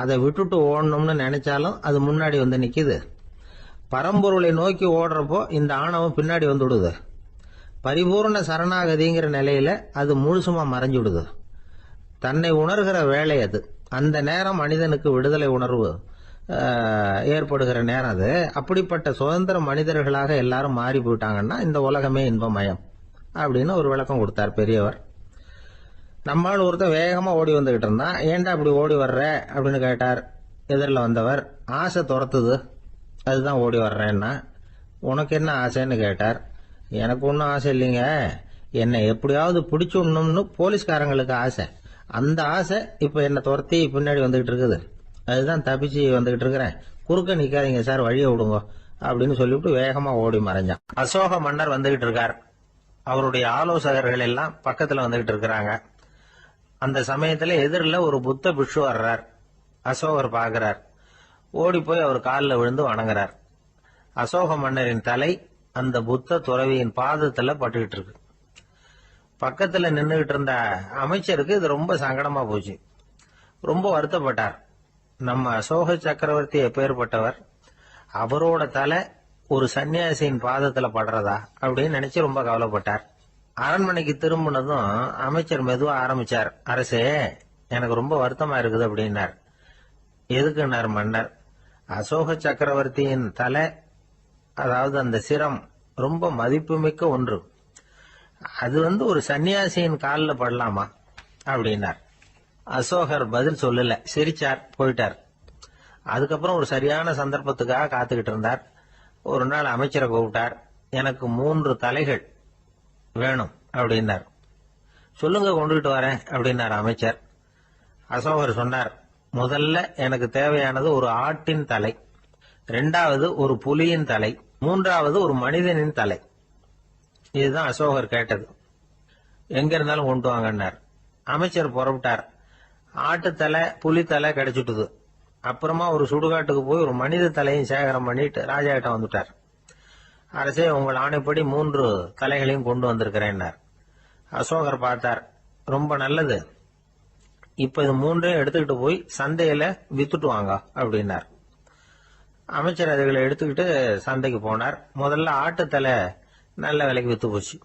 அதை விட்டுட்டு ஓடணும்னு நினைச்சாலும் அது முன்னாடி வந்து நிக்குது. பரம்பொருளை நோக்கி ஓடுறப்போ இந்த ஆணவம் பின்னாடி வந்துடுது. பரிபூர்ண சரணாகதிங்கிற நிலையில அது முழுசுமா மறைஞ்சுடுது. தன்னை உணர்கிற வேலை அது. அந்த நேரம் மனிதனுக்கு விடுதலை உணர்வு ஏற்படுகிற நேரம் அது. அப்படிப்பட்ட சுதந்திர மனிதர்களாக எல்லாரும் மாறி போயிட்டாங்கன்னா இந்த உலகமே இன்பமயம் அப்படின்னு ஒரு விளக்கம் கொடுத்தார் பெரியவர். நம்மால் ஒருத்தர் வேகமா ஓடி வந்துகிட்டு இருந்தான். ஏன்டா அப்படி ஓடி வர்ற அப்படின்னு கேட்டார் எதிரில் வந்தவர். ஆசை துரத்துது, அதுதான் ஓடி வர்றேன்னா. உனக்கு என்ன ஆசைன்னு கேட்டார். எனக்கு ஒன்றும் ஆசை இல்லைங்க, என்னை எப்படியாவது பிடிச்சுடணும்னு போலீஸ்காரங்களுக்கு ஆசை. அந்த ஆசை இப்ப என்ன துரத்தி பின்னாடி வந்துகிட்டு இருக்குது. அதுதான் தப்பிச்சு வந்துகிட்டு இருக்கிறேன். குறுக்க நிக்காதீங்க சார், வழியை விடுங்க அப்படின்னு சொல்லிவிட்டு வேகமா ஓடி மறைஞ்சான். அசோக மன்னர் வந்துகிட்டு இருக்கார். அவருடைய ஆலோசகர்கள் எல்லாம் பக்கத்துல வந்துகிட்டு இருக்கிறாங்க. அந்த சமயத்துல எதிரில் ஒரு புத்த பிக்ஷு வர்றார். அசோகர் பாக்குறார். ஓடி போய் அவர் காலில் விழுந்து வணங்குறார். அசோக மன்னரின் தலை அந்த புத்த துறவியின் பாதத்துல பட்டுக்கிட்டு இருக்கு. பக்கத்துல நின்றுகிட்டு இருந்த அமைச்சருக்கு இது ரொம்ப சங்கடமா போச்சு. ரொம்ப வருத்தப்பட்டார். நம்ம அசோக சக்கரவர்த்தி எப்பேற்பட்டவர், அவரோட தலை ஒரு சன்னியாசியின் பாதத்துல படுறதா அப்படின்னு நினைச்சு ரொம்ப கவலைப்பட்டார். அரண்மனைக்கு திரும்பினதும் அமைச்சர் மெதுவா ஆரம்பிச்சார். அரசே, எனக்கு ரொம்ப வருத்தமா இருக்குது அப்படின்னார். எதுக்குன்னார் மன்னர். அசோக சக்கரவர்த்தியின் தலை, அதாவது அந்த சிரம், ரொம்ப மதிப்புமிக்க ஒன்று. அது ஒரு சன்னியாசியின் காலில் படலாமா அப்படின்னார். அசோகர் பதில் சொல்லல, சிரிச்சார், போயிட்டார். அதுக்கப்புறம் ஒரு சரியான சந்தர்ப்பத்துக்காக காத்துக்கிட்டு இருந்தார். ஒரு நாள் அமைச்சரை கூப்பிட்டார். எனக்கு 3 தலைகள் வேணும் அப்படின்னார். சொல்லுங்க, கொண்டுகிட்டு வரேன் அப்படின்னார் அமைச்சர். அசோகர் சொன்னார், முதல்ல எனக்கு தேவையானது ஒரு ஆட்டின் தலை, 2வது ஒரு புலியின் தலை, 3வது ஒரு மனிதனின் தலை. இதுதான் அசோகர் கேட்டது. எங்க இருந்தாலும் கொண்டு வாங்கன்னார். அமைச்சர் புறப்பட்டார். ஆட்டு தலை, புலி தலை கிடைச்சிட்டுது. அப்புறமா ஒரு சுடுகாட்டுக்கு போய் ஒரு மனித தலையும் சேகரம் பண்ணிட்டு ராஜா கிட்ட வந்துட்டார். அரசே, உங்கள் ஆணைப்படி 3 தலைகளையும் கொண்டு வந்திருக்கிறேன்னார். அசோகர் பார்த்தார். ரொம்ப நல்லது, இப்ப இது 3ஐயும் எடுத்துக்கிட்டு போய் சந்தையில வித்துட்டு வாங்க அப்படின்னார். அமைச்சர் அதுகளை எடுத்துக்கிட்டு சந்தைக்கு போனார். முதல்ல ஆட்டுத்தலை நல்ல விலைக்கு வித்து போச்சு.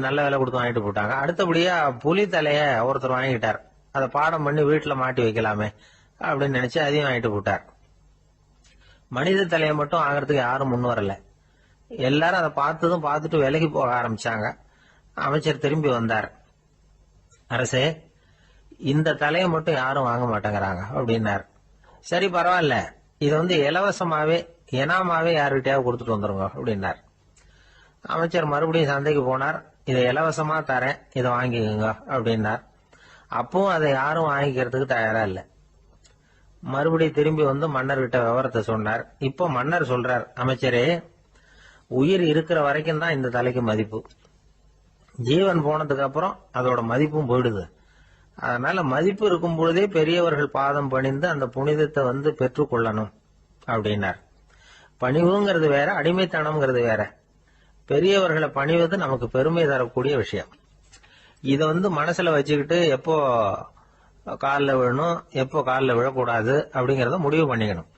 நல்ல விலை கொடுத்து வாங்கிட்டு போட்டாங்க. அடுத்தபடியா புலி தலைய ஒருத்தர் வாங்கிட்டார். அதை பாடம் பண்ணி வீட்டுல மாட்டி வைக்கலாமே அப்படின்னு நினைச்சு அதையும் வாங்கிட்டு போட்டார். மனித தலையை மட்டும் வாங்கறதுக்கு யாரும் முன் வரல. எல்லாரும் அதை பார்த்துட்டு விலைக்கு போக ஆரம்பிச்சாங்க. அமைச்சர் திரும்பி வந்தார். அரசே, இந்த தலையை மட்டும் யாரும் வாங்க மாட்டேங்கிறாங்க அப்படின்னார். சரி, பரவாயில்ல, இதை இலவசமாவே எனாமாவே யாருக்கிட்டையாவது கொடுத்துட்டு வந்துருங்க அப்படின்னார். அமைச்சர் மறுபடியும் சந்தைக்கு போனார். இதை இலவசமா தரேன், இதை வாங்கிக்கோங்க அப்படின்னார். அப்பவும் அதை யாரும் வாங்கிக்கிறதுக்கு தயாரா இல்லை. மறுபடியும் திரும்பி மன்னர்கிட்ட விவரத்தை சொன்னார். இப்போ மன்னர் சொல்றார், அமைச்சரே, உயிர் இருக்கிற வரைக்கும் தான் இந்த தலைக்கு மதிப்பு. ஜீவன் போனதுக்கு அப்புறம் அதோட மதிப்பும் போயிடுது. அதனால மதிப்பு இருக்கும் பொழுதே பெரியவர்கள் பாதம் பணிந்து அந்த புனிதத்தை பெற்றுக்கொள்ளணும் அப்படின்னார். பணிவுங்கிறது வேற, அடிமைத்தனம்ங்கிறது வேற. பெரியவர்களை பணிவது நமக்கு பெருமை தரக்கூடிய விஷயம். இதை மனசுல வச்சுக்கிட்டு எப்போ காலில் விழணும், எப்போ காலில் விழக்கூடாது அப்படிங்கறத முடிவு பண்ணிக்கணும்.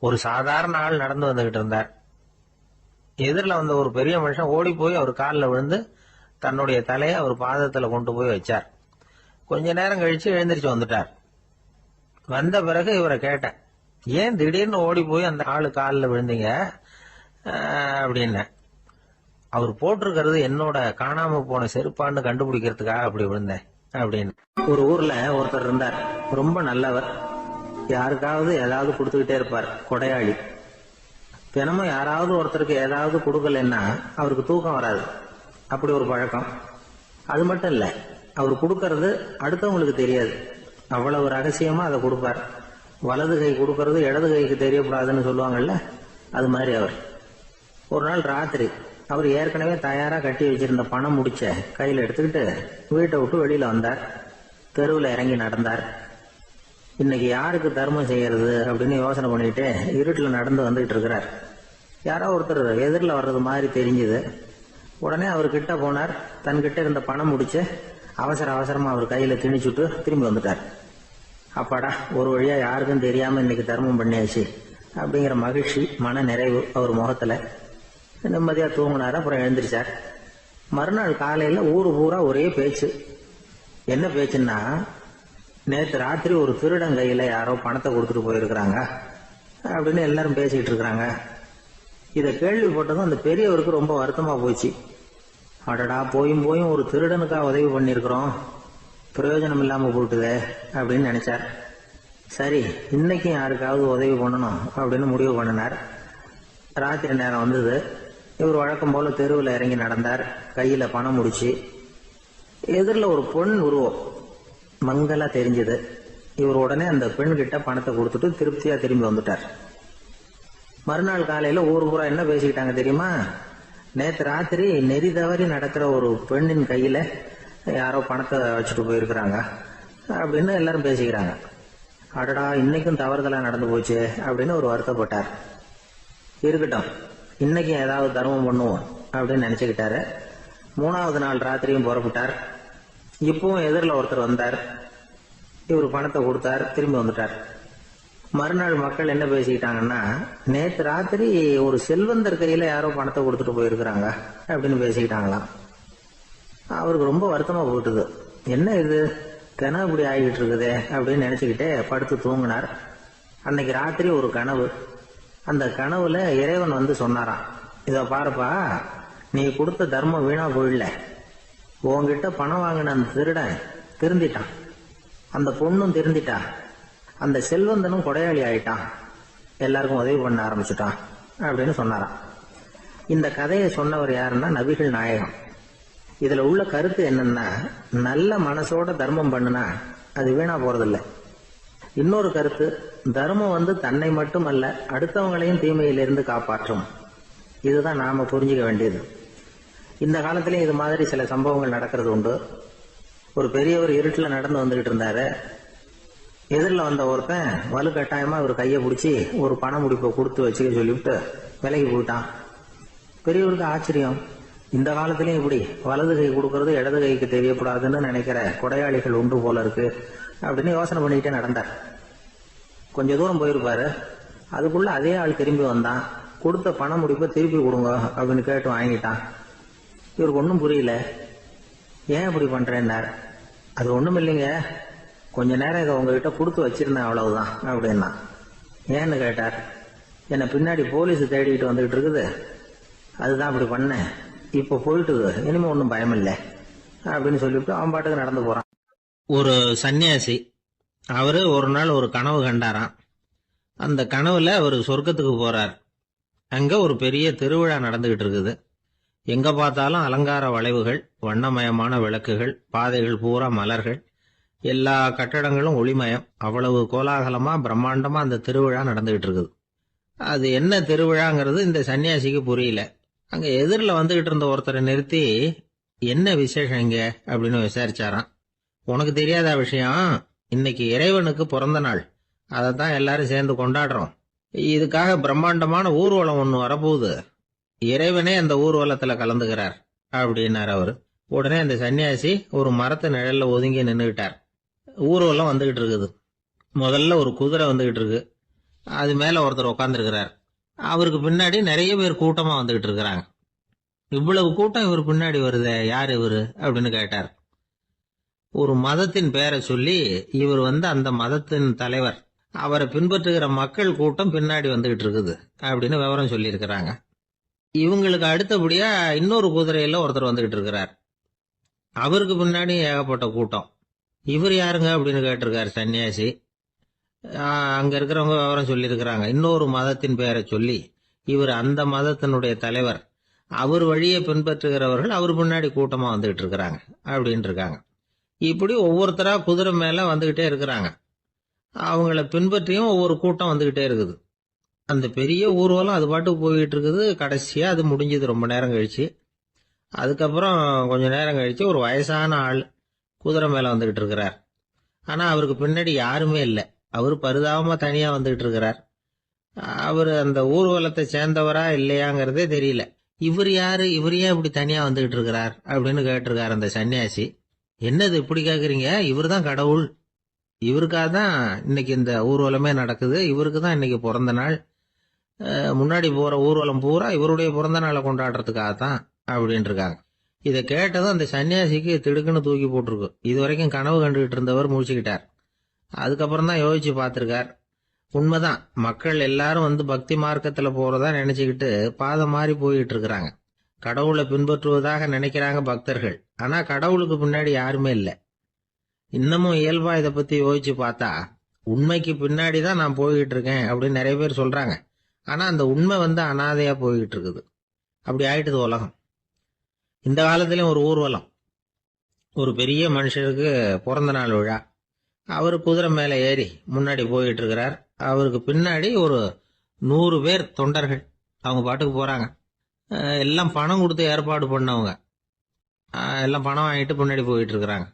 ஒரு சாதாரண ஆள் நடந்து வந்துகிட்டு இருந்தார். எதிரில் வந்த ஒரு பெரிய மனுஷன் ஓடி போய் அவர் காலில் விழுந்து தன்னுடைய தலையை அவர் பாதத்துல கொண்டு போய் வச்சார். கொஞ்ச நேரம் கழிச்சு எழுந்திரிச்சு வந்துட்டார். வந்த பிறகு இவரை கேட்டேன், ஏன் திடீர்னு ஓடி போய் அந்த ஆளு காலில் விழுந்தீங்க அப்படின்னு. அவர் போட்டிருக்கிறது என்னோட காணாம போன செருப்பான்னு கண்டுபிடிக்கிறதுக்காக அப்படி விழுந்தேன் அப்படின்னு. ஒரு ஊர்ல ஒருத்தர் இருந்தார். ரொம்ப நல்லவர். யாருக்காவது ஏதாவது கொடுத்துக்கிட்டே இருப்பார். கொடையாளி. தினமும் யாராவது ஒருத்தருக்கு ஏதாவது கொடுக்கலன்னா அவருக்கு தூக்கம் வராது. அப்படி ஒரு பழக்கம். அது மட்டும் இல்ல, அவர் கொடுக்கறது அடுத்தவங்களுக்கு தெரியாது. அவ்வளவு ரகசியமா அதை கொடுப்பார். வலது கை கொடுக்கறது இடது கைக்கு தெரியக்கூடாதுன்னு சொல்லுவாங்கல்ல, அது மாதிரி அவர். ஒரு நாள் ராத்திரி அவர் ஏற்கனவே தயாரா கட்டி வச்சிருந்த பணம் முடிச்ச கையில எடுத்துக்கிட்டு வீட்டை விட்டு வெளியில வந்தார். தெருவில் இறங்கி நடந்தார். இன்னைக்கு யாருக்கு தர்மம் செய்யறது அப்படின்னு யோசனை பண்ணிட்டு இருட்டுல நடந்து வந்துகிட்டு இருக்கிறார். யாரோ ஒருத்தர் எதிரில் வர்றது மாதிரி தெரிஞ்சுது. உடனே அவர் கிட்ட போனார். தன்கிட்ட இருந்த பணம் முடிச்சு அவசரமா அவர் கையில திணிச்சுட்டு திரும்பி வந்துட்டார். அப்பாடா, ஒரு வழியா யாருக்கும் தெரியாம இன்னைக்கு தர்மம் பண்ணியாச்சு அப்படிங்கிற மகிழ்ச்சி, மன நிறைவு அவர் முகத்துல. நிம்மதியா தூங்கினார். அப்புறம் எழுந்திரிச்சார். மறுநாள் காலையில ஊரு பூரா ஒரே பேச்சு. என்ன பேச்சுன்னா, நேற்று ராத்திரி ஒரு திருடன் கையில யாரோ பணத்தை கொடுத்துட்டு போயிருக்கிறாங்க அப்படின்னு எல்லாரும் பேசிக்கிட்டு இருக்கிறாங்க. இதை கேள்விப்பட்டதும் அந்த பெரியவருக்கு ரொம்ப வருத்தமா போச்சு. அடடா, போயும் ஒரு திருடனுக்கா உதவி பண்ணிருக்கிறோம், பிரயோஜனம் இல்லாம போட்டுதே அப்படின்னு நினைச்சார். சரி, இன்னைக்கும் யாருக்காவது உதவி பண்ணணும் அப்படின்னு முடிவு பண்ணினார். ராத்திரி நேரம் வந்தது. இவர் வழக்கம் போல தெருவில் இறங்கி நடந்தார். கையில பணம் முடிச்சு. எதிரில் ஒரு பொன் உருவம் மங்களா தெரிஞ்சது. இவர் உடனே அந்த பெண் கிட்ட பணத்தை கொடுத்துட்டு திருப்தியா திரும்பி வந்துட்டார். மறுநாள் காலையில ஊர் பூரா என்ன பேசிக்கிட்டாங்க தெரியுமா? நேற்று ராத்திரி நெறி தவறி நடக்கிற ஒரு பெண்ணின் கையில யாரோ பணத்தை வச்சுட்டு போயிருக்கிறாங்க அப்படின்னு எல்லாரும் பேசிக்கிறாங்க. அடடா, இன்னைக்கும் தவறுதலா நடந்து போச்சு அப்படின்னு ஒரு வருத்தப்பட்டார். இருக்கட்டும், இன்னைக்கு ஏதாவது தர்மம் பண்ணுவோம் அப்படின்னு நினைச்சுக்கிட்டாரு. 3வது நாள் ராத்திரியும் புறப்பட்டார். இப்பவும் எதிரில் ஒருத்தர் வந்தார். இவர் பணத்தை கொடுத்தார், திரும்பி வந்துட்டார். மறுநாள் மக்கள் என்ன பேசிக்கிட்டாங்கன்னா, நேற்று ராத்திரி ஒரு செல்வந்தர் கையில யாரோ பணத்தை கொடுத்துட்டு போயிருக்கிறாங்க அப்படின்னு பேசிக்கிட்டாங்களாம். அவருக்கு ரொம்ப வருத்தமா போயிட்டுது. என்ன இது தினம் இப்படி ஆகிட்டு இருக்குதே அப்படின்னு நினைச்சுக்கிட்டே படுத்து தூங்கினார். அன்னைக்கு ராத்திரி ஒரு கனவு. அந்த கனவுல இறைவன் வந்து சொன்னாராம், இத பாருப்பா, நீ கொடுத்த தர்மம் வீணா போயிடல. உன்கிட்ட பணம் வாங்கின அந்த திருடன் திருந்திட்டான், அந்த பொண்ணும் திருந்திட்டா, அந்த செல்வந்தனும் கொடையாளி ஆயிட்டான், எல்லாருக்கும் உதவி பண்ண ஆரம்பிச்சுட்டான் அப்படின்னு சொன்னாராம். இந்த கதையை சொன்னவர் யாருன்னா நபிகள் நாயகம். இதுல உள்ள கருத்து என்னன்னா, நல்ல மனசோட தர்மம் பண்ணுனா அது வீணா போறதில்லை. இன்னொரு கருத்து, தர்மம் வந்து தன்னை மட்டுமல்ல அடுத்தவங்களையும் தீமையிலிருந்து காப்பாற்றும். இதுதான் நாம புரிஞ்சுக்க வேண்டியது. இந்த காலத்திலயும் இது மாதிரி சில சம்பவங்கள் நடக்கிறது உண்டு. ஒரு பெரியவர் இருட்டில் நடந்து வந்துகிட்டு இருந்தாரு. எதிரில் வந்த ஒருத்தன் வலு கட்டாயமா இவர் கையை பிடிச்சி ஒரு பண முடிப்பை கொடுத்து வச்சுக்க சொல்லிவிட்டு விலகி போயிட்டான். பெரியவருக்கு ஆச்சரியம், இந்த காலத்திலயும் இப்படி வலது கை கொடுக்கறது இடது கைக்கு தெரியக்கூடாதுன்னு நினைக்கிற கொடையாளிகள் உண்டு போல இருக்கு அப்படின்னு யோசனை பண்ணிக்கிட்டே நடந்தார். கொஞ்ச தூரம் போயிருப்பாரு. அதுக்குள்ள அதே ஆள் திரும்பி வந்தான். கொடுத்த பண முடிப்பை திருப்பி கொடுங்க அப்படின்னு கேட்டு வாங்கிட்டான். இவருக்கு ஒன்றும் புரியல. ஏன் இப்படி பண்றேன்னார். அது ஒண்ணும் இல்லைங்க, கொஞ்ச நேரம் இதை உங்ககிட்ட கொடுத்து வச்சிருந்தேன் அவ்வளவுதான் அப்படின்னா. ஏன்னு கேட்டார். என்னை பின்னாடி போலீஸ் தேடிக்கிட்டு வந்துகிட்டு இருக்குது, அதுதான் அப்படி பண்ணேன். இப்ப போயிட்டு இனிமே ஒன்றும் பயம் இல்லை அப்படின்னு சொல்லிவிட்டு அவன் பாட்டுக்கு நடந்து போறான். ஒரு சன்னியாசி அவரு ஒரு நாள் ஒரு கனவு கண்டாராம். அந்த கனவுல அவர் சொர்க்கத்துக்கு போறார். அங்க ஒரு பெரிய திருவிழா நடந்துகிட்டு இருக்குது. எங்க பார்த்தாலும் அலங்கார வளைவுகள், வண்ணமயமான விளக்குகள், பாதைகள் பூரா மலர்கள், எல்லா கட்டடங்களும் ஒளிமயம். அவ்வளவு கோலாகலமா பிரம்மாண்டமா அந்த திருவிழா நடந்துகிட்டு இருக்குது. அது என்ன திருவிழாங்கிறது இந்த சன்னியாசிக்கு புரியல. அங்க எதிரில் வந்துகிட்டு இருந்த ஒருத்தரை நிறுத்தி, என்ன விசேஷம் இங்க அப்படின்னு விசாரிச்சாராம். உனக்கு தெரியாத விஷயம், இன்னைக்கு இறைவனுக்கு பிறந்த நாள், அதைத்தான் எல்லாரும் சேர்ந்து கொண்டாடுறோம். இதுக்காக பிரம்மாண்டமான ஊர்வலம் ஒண்ணு வரப்போகுது. இறைவனே அந்த ஊர்வலத்துல கலந்துகிறார் அப்படின்னார் அவரு. உடனே அந்த சன்னியாசி ஒரு மரத்து நிழல்ல ஒதுங்கி நின்றுகிட்டார். ஊர்வலம் வந்துகிட்டு இருக்குது. முதல்ல ஒரு குதிரை வந்துகிட்டு இருக்கு. அது மேல ஒருத்தர் உட்காந்துருக்கிறார். அவருக்கு பின்னாடி நிறைய பேர் கூட்டமா வந்துகிட்டு இருக்கிறாங்க. இவ்வளவு கூட்டம் இவர் பின்னாடி வருதே, யார் இவரு அப்படின்னு கேட்டார். ஒரு மதத்தின் பெயரை சொல்லி, இவர் வந்து அந்த மதத்தின் தலைவர், அவரை பின்பற்றுகிற மக்கள் கூட்டம் பின்னாடி வந்துகிட்டு இருக்குது அப்படின்னு விவரம் சொல்லி இருக்கிறாங்க. இவங்களுக்கு அடுத்தபடியா இன்னொரு குதிரையில ஒருத்தர் வந்துகிட்டு இருக்கிறார். அவருக்கு பின்னாடி ஏகப்பட்ட கூட்டம். இவர் யாருங்க அப்படின்னு கேட்டிருக்காரு சன்னியாசி. அங்க இருக்கிறவங்க விவரம் சொல்லி இருக்கிறாங்க. இன்னொரு மதத்தின் பெயரை சொல்லி, இவர் அந்த மதத்தினுடைய தலைவர், அவர் வழியை பின்பற்றுகிறவர்கள் அவர் பின்னாடி கூட்டமா வந்துகிட்டு இருக்கிறாங்க அப்படின்னு இருக்காங்க. இப்படி ஒவ்வொருத்தரா குதிரை மேல வந்துகிட்டே இருக்கிறாங்க. அவங்கள பின்பற்றியும் ஒவ்வொரு கூட்டம் வந்துகிட்டே இருக்குது. அந்த பெரிய ஊர்வலம் அது பாட்டுக்கு போயிட்டு இருக்குது. கடைசியா அது முடிஞ்சது ரொம்ப நேரம் கழிச்சு. அதுக்கப்புறம் கொஞ்ச நேரம் கழிச்சு ஒரு வயசான ஆள் குதிரை மேல வந்துகிட்டு இருக்கிறார். ஆனா அவருக்கு பின்னாடி யாருமே இல்லை. அவர் பரிதாபமா தனியா வந்துகிட்டு இருக்கிறார். அவர் அந்த ஊர்வலத்தை சேர்ந்தவரா இல்லையாங்கிறதே தெரியல. இவர் யாரு, இவர் ஏன் இப்படி தனியா வந்துகிட்டு இருக்கிறார் அப்படின்னு கேட்டிருக்காரு அந்த சன்னியாசி. என்னது இப்படி கேக்குறீங்க, இவர் தான் கடவுள், இவருக்காக தான் இன்னைக்கு இந்த ஊர்வலமே நடக்குது, இவருக்கு தான் இன்னைக்கு பிறந்த நாள், முன்னாடி போற ஊர்வலம் பூரா இவருடைய பிறந்த நாளை கொண்டாடுறதுக்காகத்தான் அப்படின்னு இருக்காங்க. இதை கேட்டதும் அந்த சன்னியாசிக்கு திடுக்குன்னு தூக்கி போட்டிருக்கு. இது வரைக்கும் கனவு கண்டுகிட்டு இருந்தவர் முடிச்சுக்கிட்டார். அதுக்கப்புறம் தான் யோசிச்சு பார்த்திருக்கார். உண்மைதான், மக்கள் எல்லாரும் வந்து பக்தி மார்க்கத்துல போறதா நினைச்சுக்கிட்டு பாதை மாறி போயிட்டு இருக்கிறாங்க. கடவுளை பின்பற்றுவதாக நினைக்கிறாங்க பக்தர்கள். ஆனா கடவுளுக்கு பின்னாடி யாருமே இல்லை. இன்னமும் இயல்பா இதை பத்தி யோசிச்சு பார்த்தா, உண்மைக்கு பின்னாடி தான் நான் போய்கிட்டு இருக்கேன் அப்படின்னு நிறைய பேர் சொல்றாங்க. ஆனா அந்த உண்மை வந்து அனாதையா போய்கிட்டு இருக்குது. அப்படி ஆயிட்டுது உலகம். இந்த காலத்திலயும் ஒரு ஊர்வலம். ஒரு பெரிய மனுஷருக்கு பிறந்த நாள் விழா. அவர் குதிரை மேல ஏறி முன்னாடி போயிட்டு இருக்கிறார். அவருக்கு பின்னாடி ஒரு 100 பேர் தொண்டர்கள் அவங்க பாட்டுக்கு போறாங்க. எல்லாம் பணம் கொடுத்து ஏற்பாடு பண்ணவங்க. எல்லாம் பணம் வாங்கிட்டு பின்னாடி போயிட்டு இருக்கிறாங்க.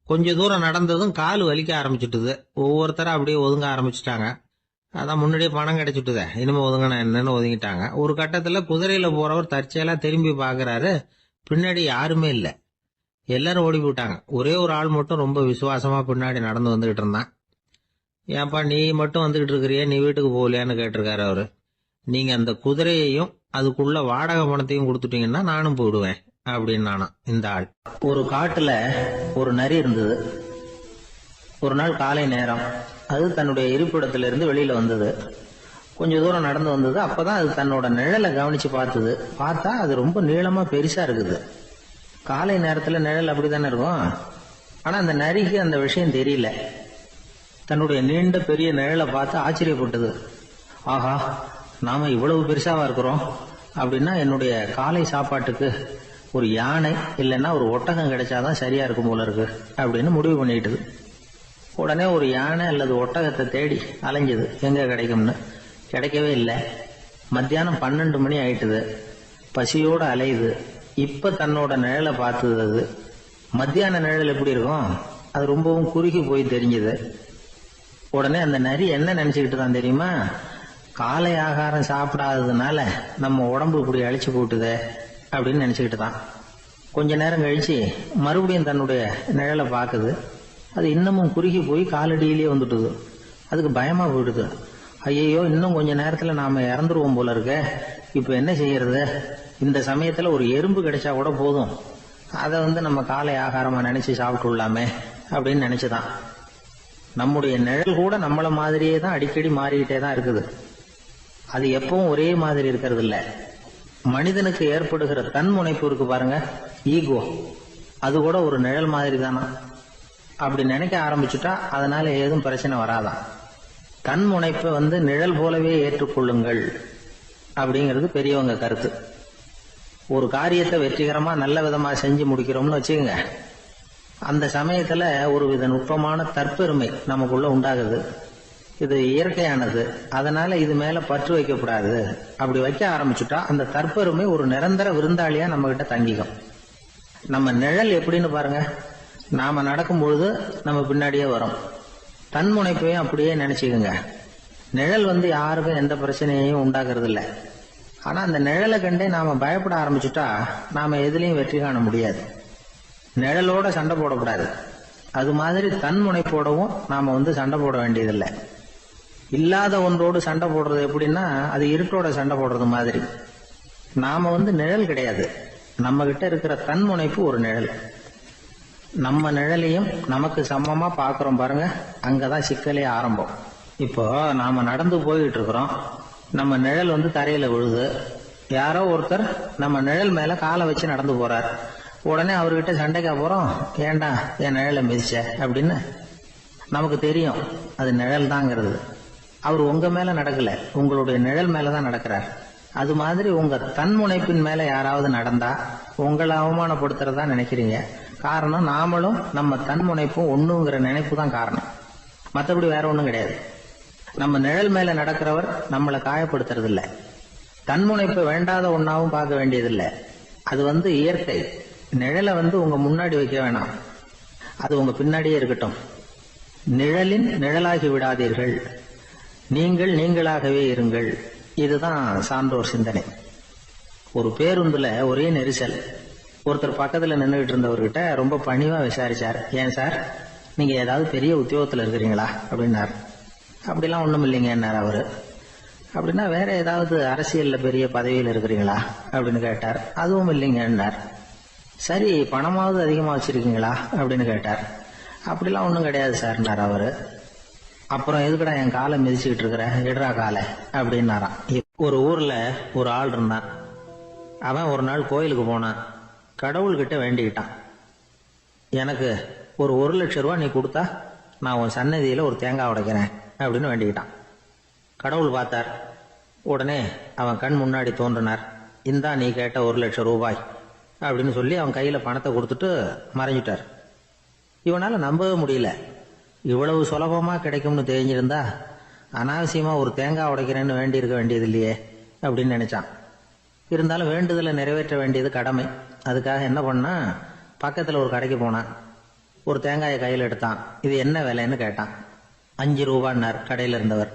கொஞ்ச தூரம் நடந்ததும் கால் வலிக்க ஆரம்பிச்சுட்டுது. ஒவ்வொருத்தரும் அப்படியே ஒதுங்க ஆரம்பிச்சுட்டாங்க. அதான் முன்னாடியே பணம் கிடைச்சிட்டுதே, இனிமே ஒதுங்கினா என்னன்னு ஒதுங்கிட்டாங்க. ஒரு கட்டத்துல குதிரையில போறவர் தற்செயலா திரும்பி பாக்குறாரு, பின்னாடி யாருமே இல்ல. எல்லாரும் ஓடி போயிட்டாங்க. ஒரே ஒரு ஆள் மட்டும் ரொம்ப விசுவாசமா பின்னாடி நடந்து வந்துகிட்டு இருந்தான். ஏன்பா நீ மட்டும் வந்துகிட்டு இருக்கிறியே, நீ வீட்டுக்கு போகலையான்னு கேட்டிருக்காரு அவரு. நீங்க அந்த குதிரையையும் அதுக்குள்ள வாடகை பணத்தையும் கொடுத்துட்டீங்கன்னா நானும் போயிடுவேன் அப்படின்னு நானா இந்த ஆள். ஒரு காட்டுல ஒரு நரி இருந்தது. ஒரு நாள் காலை நேரம் அது தன்னுடைய இருப்பிடத்திலிருந்து வெளியில வந்தது. கொஞ்ச தூரம் நடந்து வந்தது. அப்பதான் அது தன்னோட நிழலை கவனிச்சு பார்த்தது. பார்த்தா அது ரொம்ப நீளமா பெருசா இருக்குது. காலை நேரத்துல நிழல் அப்படித்தானே இருக்கும். ஆனா அந்த நரிக்கு அந்த விஷயம் தெரியல. தன்னுடைய நீண்ட பெரிய நிழலை பார்த்து ஆச்சரியப்பட்டது. ஆஹா, நாம இவ்வளவு பெருசாவா இருக்கிறோம் அப்படின்னா என்னுடைய காலை சாப்பாட்டுக்கு ஒரு யானை இல்லைன்னா ஒரு ஒட்டகம் கிடைச்சாதான் சரியா இருக்கும் போல இருக்கு அப்படின்னு முடிவு பண்ணிட்டுது. உடனே ஒரு யானை அல்லது ஒட்டகத்தை தேடி அலைஞ்சது, எங்க கிடைக்கும்னு. கிடைக்கவே இல்லை. மத்தியானம் 12 மணி ஆயிட்டுது. பசியோட அலையுது. இப்ப தன்னோட நிழலை பார்த்தது. அது மத்தியான நிழல் எப்படி இருக்கும், அது ரொம்பவும் குறுகி போய் தெரிஞ்சது. உடனே அந்த நரி என்ன நினைச்சுக்கிட்டு தான் தெரியுமா, காலை ஆகாரம் சாப்பிடாததுனால நம்ம உடம்பு இப்படி அழிச்சு போட்டுதே அப்படின்னு நினைச்சுக்கிட்டு தான். கொஞ்ச நேரம் கழிச்சு மறுபடியும் தன்னுடைய நிழலை பார்க்குது. அது இன்னமும் குறுகி போய் காலடியிலேயே வந்துட்டுது. அதுக்கு பயமா போயிடுது. ஐயோ, இன்னும் கொஞ்ச நேரத்துல நாம இறந்துருவோம் போல இருக்க. இப்ப என்ன செய்யறது? இந்த சமயத்துல ஒரு எறும்பு கிடைச்சா கூட போதும், அதை நம்ம காலை ஆகாரமா நினைச்சு சாப்பிட்டு விடலாமே அப்படின்னு நினைச்சுதான். நம்முடைய நிழல் கூட நம்மள மாதிரியே தான் அடிக்கடி மாறிக்கிட்டே தான் இருக்குது. அது எப்பவும் ஒரே மாதிரி இருக்கிறது இல்ல. மனிதனுக்கு ஏற்படுகிற தன்முனைப்பு இருக்கு பாருங்க, ஈகோ, அது கூட ஒரு நிழல் மாதிரி தானா. அப்படி நினைக்க ஆரம்பிச்சுட்டா அதனால ஏதும் பிரச்சனை வராதான். தன்முனைப்பை நிழல் போலவே ஏற்றுக்கொள்ளுங்கள் அப்படிங்கிறது பெரியவங்க கருத்து. ஒரு காரியத்தை வெற்றிகரமா நல்ல விதமா செஞ்சு முடிக்கிறோம்னு வச்சுக்கோங்க. அந்த சமயத்துல ஒரு வித நுட்பமான தற்பெருமை நமக்குள்ள உண்டாகுது. இது இயற்கையானது, அதனால இது மேல பற்று வைக்கக்கூடாது. அப்படி வைக்க ஆரம்பிச்சுட்டா அந்த தற்பெருமை ஒரு நிரந்தர விருந்தாளியா நம்ம கிட்ட தங்கிக்கும். நம்ம நிழல் எப்படின்னு பாருங்க, நாம நடக்கும் பொழுது நம்ம பின்னாடியே வரும். தன்முனைப்பையும் அப்படியே நினைச்சுக்குங்க. நிழல் யாருக்கும் எந்த பிரச்சனையையும் உண்டாக்குறது இல்லை. ஆனா அந்த நிழலை கண்டே நாம பயப்பட ஆரம்பிச்சுட்டா நாம எதுலயும் வெற்றி காண முடியாது. நிழலோட சண்டை போடக்கூடாது. அது மாதிரி தன்முனைப்போடவும் நாம சண்டை போட வேண்டியதில்லை. இல்லாத ஒன்றோடு சண்டை போடுறது எப்படின்னா, அது இருட்டோட சண்டை போடுறது மாதிரி. நாம நிழல் கிடையாது, நம்ம கிட்ட இருக்கிற தன்முனைப்பு ஒரு நிழல். நம்ம நிழலையும் நமக்கு சமமா பாக்குறோம் பாருங்க, அங்கதான் சிக்கலே ஆரம்பம். இப்போ நாம நடந்து போயிட்டு இருக்கிறோம். நம்ம நிழல் தரையில விழுது. யாரோ ஒருத்தர் நம்ம நிழல் மேல காலை வச்சு நடந்து போறார். உடனே அவர்கிட்ட சண்டைக்கா போறோம், ஏண்டா என் நிழலை மிதிச்ச அப்படின்னு. நமக்கு தெரியும் அது நிழல் தாங்கிறது. அவர் உங்க மேல நடக்கல, உங்களுடைய நிழல் மேலதான் நடக்கிறார். அது மாதிரி உங்க தன்முனைப்பின் மேல யாராவது நடந்தா உங்களை அவமானப்படுத்துறதா நினைக்கிறீங்க. காரணம், நாமளும் நம்ம தன்முனைப்பும் ஒண்ணுங்கிற நினைப்பு தான் காரணம், மற்றபடி வேற ஒண்ணும் கிடையாது. நம்ம நிழல் மேல நடக்கிறவர் நம்மளை காயப்படுத்துறது இல்ல. தன்முனைப்பை வேண்டாத ஒன்னாவும் பார்க்க வேண்டியதில்லை. அது இயற்கை. நிழலை உங்க முன்னாடி வைக்க வேணாம், அது உங்க பின்னாடியே இருக்கட்டும். நிழலின் நிழலாகி விடாதீர்கள், நீங்கள் நீங்களாகவே இருங்கள். இதுதான் சான்றோர் சிந்தனை. ஒரு பேருந்துல ஒரே நெரிசல். ஒருத்தர் பக்கத்துல நின்றுகிட்டு இருந்தவர்கிட்ட ரொம்ப பணிவா விசாரிச்சார், ஏன் சார் நீங்க ஏதாவது பெரிய உத்தியோகத்துல இருக்கிறீங்களா அப்படின்னார். அப்படிலாம் ஒண்ணும் இல்லைங்கன்னார் அவரு. அப்படின்னா வேற ஏதாவது அரசியல்ல பெரிய பதவியில் இருக்கிறீங்களா அப்படின்னு கேட்டார். அதுவும் இல்லைங்கன்னார். சரி, பணமாவது அதிகமா வச்சிருக்கீங்களா அப்படின்னு கேட்டார். அப்படிலாம் ஒண்ணும் கிடையாது சார்னார் அவரு. அப்புறம் எதுக்கடா என் காலை மிதிச்சுக்கிட்டு இருக்கிற, இடரா காலை அப்படின்னாராம். ஒரு ஊர்ல ஒரு ஆள் இருந்தான். அவன் ஒரு நாள் கோயிலுக்கு போனான். கடவுள்கிட்ட வேண்டிக்கிட்டான், எனக்கு ஒரு 1,00,000 ரூபாய் நீ கொடுத்தா நான் உன் சன்னதியில ஒரு தேங்காய் உடைக்கிறேன் அப்படின்னு வேண்டிக்கிட்டான். கடவுள் பார்த்தார். உடனே அவன் கண் முன்னாடி தோன்றினார். இந்தா நீ கேட்ட 1,00,000 ரூபாய் அப்படின்னு சொல்லி அவன் கையில பணத்தை கொடுத்துட்டு மறைஞ்சிட்டார். இவனால நம்பவே முடியல. இவ்வளவு சுலபமா கிடைக்கும்னு தெரிஞ்சிருந்தா அனாவசியமா ஒரு தேங்காய் உடைக்கிறேன்னு வேண்டி இருக்க வேண்டியது இல்லையே அப்படின்னு நினைச்சான். இருந்தாலும் வேண்டுதலை நிறைவேற்ற வேண்டியது கடமை. அதுக்காக என்ன பண்ணா, பக்கத்துல ஒரு கடைக்கு போனான். ஒரு தேங்காயை கையில் எடுத்தான். இது என்ன விலைன்னு கேட்டான். 5 ரூபான்னார் கடையில இருந்தவர்.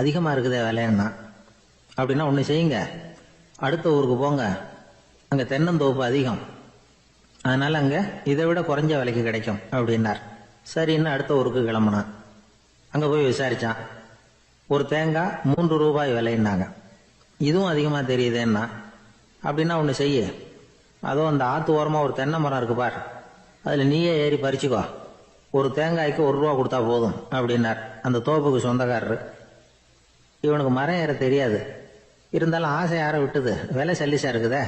அதிகமாக இருக்குதே விலைன்னா. அப்படின்னா ஒன்று செய்யுங்க, அடுத்த ஊருக்கு போங்க, அங்கே தென்னந்தோப்பு அதிகம், அதனால அங்கே இதை விட குறைஞ்ச விலைக்கு கிடைக்கும் அப்படின்னார். சரின்னு அடுத்த ஊருக்கு கிளம்புனான். அங்கே போய் விசாரிச்சான். ஒரு தேங்காய் 3 ரூபாய் விலைன்னாங்க. இதுவும் அதிகமாக தெரியுதுன்னா. அப்படின்னா ஒன்று செய்ய, அதுவும் அந்த ஆற்று ஓரமாக ஒரு தென்னை மரம் இருக்கு பார், அதில் நீயே ஏறி பறிச்சுக்கோ, ஒரு தேங்காய்க்கு 1 ரூபா கொடுத்தா போதும் அப்படின்னார் அந்த தோப்புக்கு சொந்தக்காரரு. இவனுக்கு மரம் ஏற தெரியாது, இருந்தாலும் ஆசை யாரை விட்டுது, விலை சல்லிசா இருக்குதே.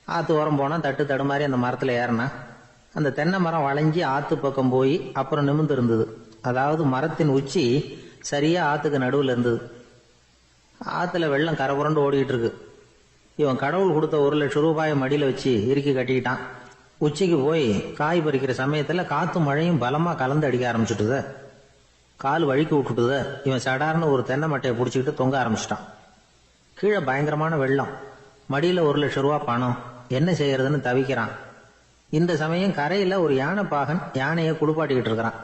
ஆற்று ஓரம் போனால் தட்டு தடுமாறி அந்த மரத்தில் ஏறினா அந்த தென்னை மரம் வளைஞ்சி ஆற்று பக்கம் போய் அப்புறம் நிமிர்ந்து இருந்தது. அதாவது மரத்தின் உச்சி சரியா ஆற்றுக்கு நடுவில் இருந்தது. ஆற்றுல வெள்ளம் கரை புரண்டு ஓடிட்டு இருக்கு. இவன் கடவுள் கொடுத்த 1 லட்சம் ரூபாயை மடியில் வச்சு இறுக்கி கட்டிக்கிட்டான். உச்சிக்கு போய் காய் பறிக்கிற சமயத்தில் காற்றும் மழையும் பலமாக கலந்து அடிக்க ஆரம்பிச்சுட்டுது. கால் வழுக்கி விட்டுட்டுது. இவன் சடார்னு ஒரு தென்னை மட்டையை பிடிச்சிக்கிட்டு தொங்க ஆரம்பிச்சிட்டான். கீழே பயங்கரமான வெள்ளம், மடியில் 1 லட்சம் ரூபா பணம், என்ன செய்யறதுன்னு தவிக்கிறான். இந்த சமயம் கரையில் ஒரு யானை பாகன் யானையை குளிப்பாட்டிக்கிட்டு இருக்கிறான்.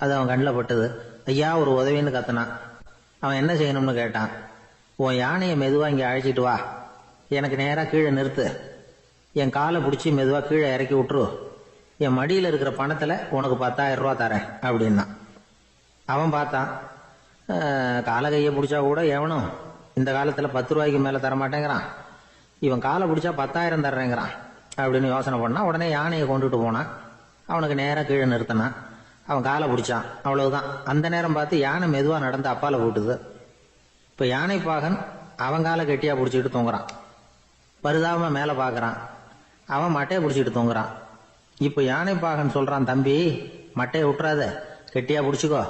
அது அவன் கண்ணில் பட்டது. ஐயா ஒரு உதவின்னு கத்துனான். அவன் என்ன செய்யணும்னு கேட்டான். உன் யானையை மெதுவாக இங்கே அழைச்சிட்டு வா, எனக்கு நேராக கீழே நிறுத்து, என் காலை பிடிச்சி மெதுவாக கீழே இறக்கி விட்டுரு, என் மடியில் இருக்கிற பணத்தில் உனக்கு 10,000 ரூபா தரேன் அப்படின்னா. அவன் பார்த்தான், காலை கையை பிடிச்சா கூட எவனும் இந்த காலத்தில் 10 ரூபாய்க்கு மேலே தரமாட்டேங்கிறான், இவன் காலை பிடிச்சா 10,000 தர்றேங்கிறான் அப்படின்னு யோசனை பண்ணான். உடனே யானையை கொண்டுட்டு போனான். அவனுக்கு நேராக கீழே நிறுத்தினான். அவன் காலை பிடிச்சான், அவ்வளவுதான். அந்த நேரம் பார்த்து யானை மெதுவாக நடந்து அப்பால போட்டுது. இப்போ யானை பாகன் அவன் காலை கெட்டியாக பிடிச்சிக்கிட்டு தொங்குறான். பரிதாபமாக மேலே பார்க்குறான், அவன் மட்டையை பிடிச்சிக்கிட்டு தொங்குறான். இப்போ யானை பாகன் சொல்கிறான், தம்பி மட்டையை விட்டுறாத, கெட்டியாக பிடிச்சிக்கோ,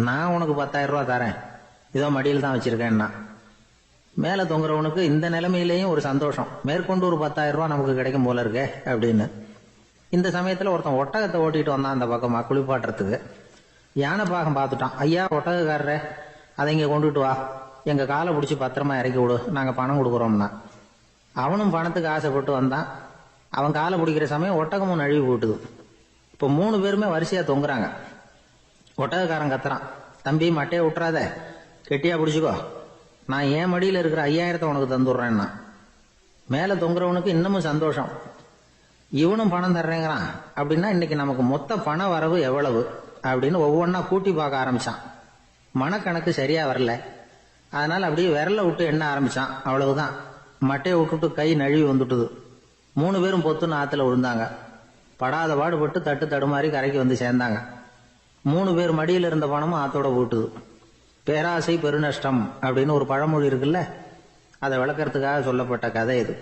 நான் உனக்கு 10,000 ரூபா தரேன், இதோ மடியில் தான் வச்சிருக்கேன்னா. மேலே தொங்குறவனுக்கு இந்த நிலைமையிலேயும் ஒரு சந்தோஷம், மேற்கொண்டு ஒரு 10,000 ரூபா நமக்கு கிடைக்கும் போல இருக்கே அப்படின்னு. இந்த சமயத்தில் ஒருத்தன் ஒட்டகத்தை ஓட்டிகிட்டு வந்தான் அந்த பக்கமாக குளிப்பாட்டுறதுக்கு. யானை பாகம் பார்த்துட்டான். ஐயா ஒட்டகக்காரரே, அதை இங்கே கொண்டுட்டு வா, எங்கள் காலை பிடிச்சி பத்திரமா இறக்கி விடு, நாங்கள் பணம் கொடுக்குறோம்னா. அவனும் பணத்துக்கு ஆசைப்பட்டு வந்தான். அவன் காலை பிடிக்கிற சமயம் ஒட்டகமும் நழுவி போட்டுது. இப்போ 3 பேருமே வரிசையாக தொங்குறாங்க. ஒட்டகக்காரன் கத்துறான், தம்பி மட்டையை விட்டுறாத, கெட்டியா பிடிச்சிக்கோ, நான் என் மடியில் இருக்கிற 5,000 உனக்கு தந்துடுறேன்னா. மேலே தொங்குறவனுக்கு இன்னமும் சந்தோஷம், இவனும் பணம் தர்றேங்கிறான் அப்படின்னா இன்னைக்கு நமக்கு மொத்த பண வரவு எவ்வளவு அப்படின்னு ஒவ்வொன்றா கூட்டி பார்க்க ஆரம்பிச்சான். மனக்கணக்கு சரியா வரல, அதனால அப்படியே விரல விட்டு எண்ண ஆரம்பிச்சான். அவ்வளவுதான், மட்டையை விட்டுட்டு கை நழுவி வந்துட்டுது. 3 பேரும் பொத்துன்னு ஆத்துல விழுந்தாங்க. படாத பாடுபட்டு தட்டு தடுமாறி கரைக்கு வந்து சேர்ந்தாங்க. 3 பேர் மடியில் இருந்த பணமும் ஆத்தோட போட்டுது. பேராசை பெருநஷ்டம் அப்படின்னு ஒரு பழமொழி இருக்குல்ல, அதை விளக்கறதுக்காக சொல்லப்பட்ட கதை இது.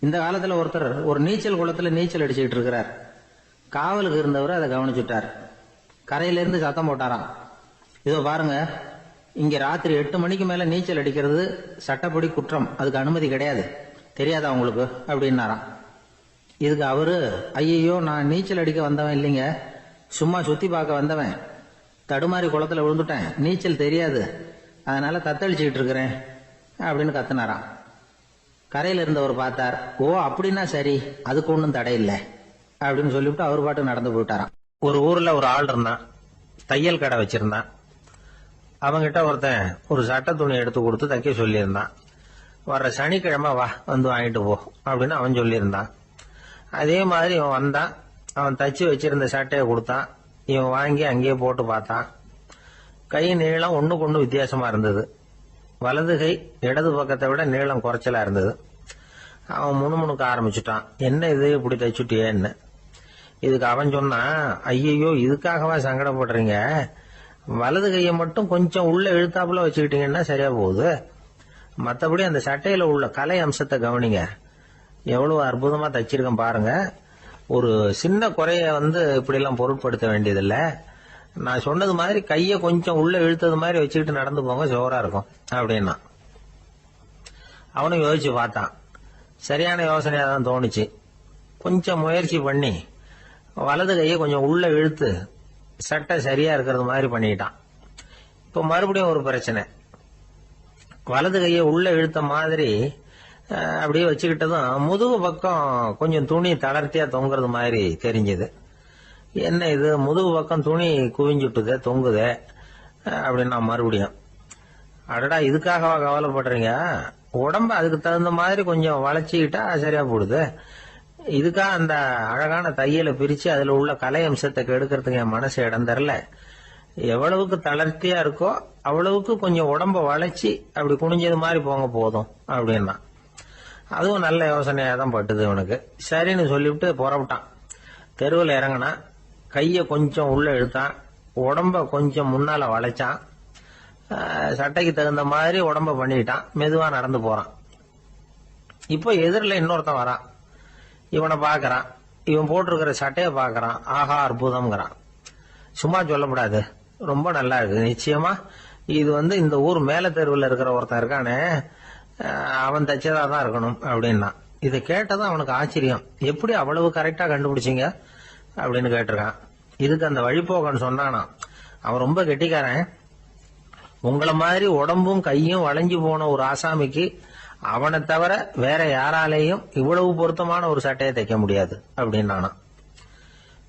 இந்த காலத்துல ஒருத்தர் ஒரு நீச்சல் குளத்துல நீச்சல் அடிச்சுக்கிட்டு இருக்கிறார். காவலுக்கு இருந்தவர் அதை கவனிச்சுட்டார். கரையிலேருந்து சத்தம் போட்டாராம், இதோ பாருங்க, இங்க ராத்திரி 8 மணிக்கு மேல நீச்சல் அடிக்கிறது சட்டப்படி குற்றம், அதுக்கு அனுமதி கிடையாது, தெரியாதா உங்களுக்கு அப்படின்னாராம். இதுக்கு அவரு, ஐயோ நான் நீச்சல் அடிக்க வந்தவன் இல்லைங்க, சும்மா சுத்தி பார்க்க வந்தவன், தடுமாறி குளத்துல விழுந்துட்டேன், நீச்சல் தெரியாது, அதனால தத்தளிச்சுக்கிட்டு இருக்கிறேன் அப்படின்னு கத்துனாராம். கரையில இருந்தவர் பார்த்தார், ஓ அப்படின்னா சரி, அதுக்கு ஒன்றும் தடை இல்லை அப்படின்னு சொல்லிவிட்டு அவர் பாட்டு நடந்து போயிட்டாராம். ஒரு ஊர்ல ஒரு ஆள் இருந்தான், தையல் கடை வச்சிருந்தான். அவங்கிட்ட ஒருத்தன் ஒரு சட்டை துணி எடுத்து கொடுத்து தைக்க சொல்லியிருந்தான். வர்ற சனிக்கிழமை வா வந்து வாங்கிட்டு போ அப்படின்னு அவன் சொல்லியிருந்தான். அதே மாதிரி இவன் வந்தான். அவன் தச்சு வச்சிருந்த சட்டையை கொடுத்தான். இவன் வாங்கி அங்கேயே போட்டு பார்த்தான். கை நீளம் ஒண்ணுக்கு ஒண்ணு வித்தியாசமா இருந்தது. வலது கை இடது பக்கத்தை விட நீளம் குறைச்சலா இருந்தது. அவன் முணுமுணுக்க ஆரம்பிச்சுட்டான், என்ன இது இப்படி தைச்சுட்டியேன்னு. இதுக்கு அவன் சொன்னான், ஐயோ இதுக்காகவா சங்கடப்படுறீங்க, வலது கையை மட்டும் கொஞ்சம் உள்ள இழுத்தாப்புல வச்சுக்கிட்டீங்கன்னா சரியா போகுது, மற்றபடி அந்த சட்டையில உள்ள கலை அம்சத்தை கவனிங்க, எவ்வளவு அற்புதமா தைச்சிருக்கேன் பாருங்க, ஒரு சின்ன குறைய இப்படி எல்லாம் பொருட்படுத்த வேண்டியதில்லை, நான் சொன்னது மாதிரி கையை கொஞ்சம் உள்ள இழுத்தது மாதிரி வச்சுக்கிட்டு நடந்து போங்க, ஜோரா இருக்கும் அப்படின்னா. அவனும் யோசிச்சு பார்த்தான். சரியான யோசனையா தான் தோணுச்சு. கொஞ்சம் முயற்சி பண்ணி வலது கையை கொஞ்சம் உள்ள இழுத்து சட்டை சரியா இருக்கிறது மாதிரி பண்ணிட்டான். இப்ப மறுபடியும் ஒரு பிரச்சனை. வலது கையை உள்ள இழுத்த மாதிரி அப்படியே வச்சுக்கிட்டதும் முதுகு பக்கம் கொஞ்சம் துணி தளர்த்தியா தொங்குறது மாதிரி தெரிஞ்சது. என்ன இது, முதுகு பக்கம் துணி குவிஞ்சுட்டுதே தொங்குதே அப்படின்னா மறுபடியும் அடடா இதுக்காகவா கவலைப்படுறீங்க? உடம்ப அதுக்கு தகுந்த மாதிரி கொஞ்சம் வளைச்சிக்கிட்டா சரியா போடுது. இதுக்காக அந்த அழகான தையலை பிரிச்சு அதுல உள்ள கலை அம்சத்தை கெடுக்கிறதுக்கு என் மனசு இடம் தரல. எவ்வளவுக்கு தளர்த்தியா இருக்கோ அவ்வளவுக்கு கொஞ்சம் உடம்ப வளைச்சி அப்படி குனிஞ்சது மாதிரி போங்க போதும் அப்படின்னா. அதுவும் நல்ல யோசனையா தான் பட்டுது இவனுக்கு. சரின்னு சொல்லிவிட்டு புறப்பட்டான். தெருவில் இறங்கினா, கைய கொஞ்சம் உள்ள இழுத்தான், உடம்ப கொஞ்சம் முன்னால வளைச்சான், சட்டைக்கு தகுந்த மாதிரி உடம்ப பண்ணிட்டான், மெதுவா நடந்து போறான். இப்போ எதிரில் இன்னொருத்தன் வரான். இவனை பாக்குறான், இவன் போட்டிருக்கிற சட்டையை பாக்குறான். ஆஹா அற்புதம்ங்கிறான். சும்மா சொல்லக்கூடாது, ரொம்ப நல்லா இருக்கு, நிச்சயமா இது இந்த ஊர் மேல தெருவில் இருக்கிற ஒருத்தன் இருக்கானே அவன் தச்சதா தான் இருக்கணும் அப்படின்னா. இதை கேட்டதான் அவனுக்கு ஆச்சரியம். எப்படி அவ்வளவு கரெக்டா கண்டுபிடிச்சிங்க அப்படின்னு கேட்டிருக்கான். இதுக்கு அந்த வழிபோகன்னு சொன்னானா, அவன் ரொம்ப கெட்டிக்காரன். உங்களை மாதிரி உடம்பும் கையும் வளைஞ்சு போன ஒரு ஆசாமிக்கு அவனை தவிர வேற யாராலேயும் இவ்வளவு பொருத்தமான ஒரு சட்டையை தைக்க முடியாது அப்படின்னானா.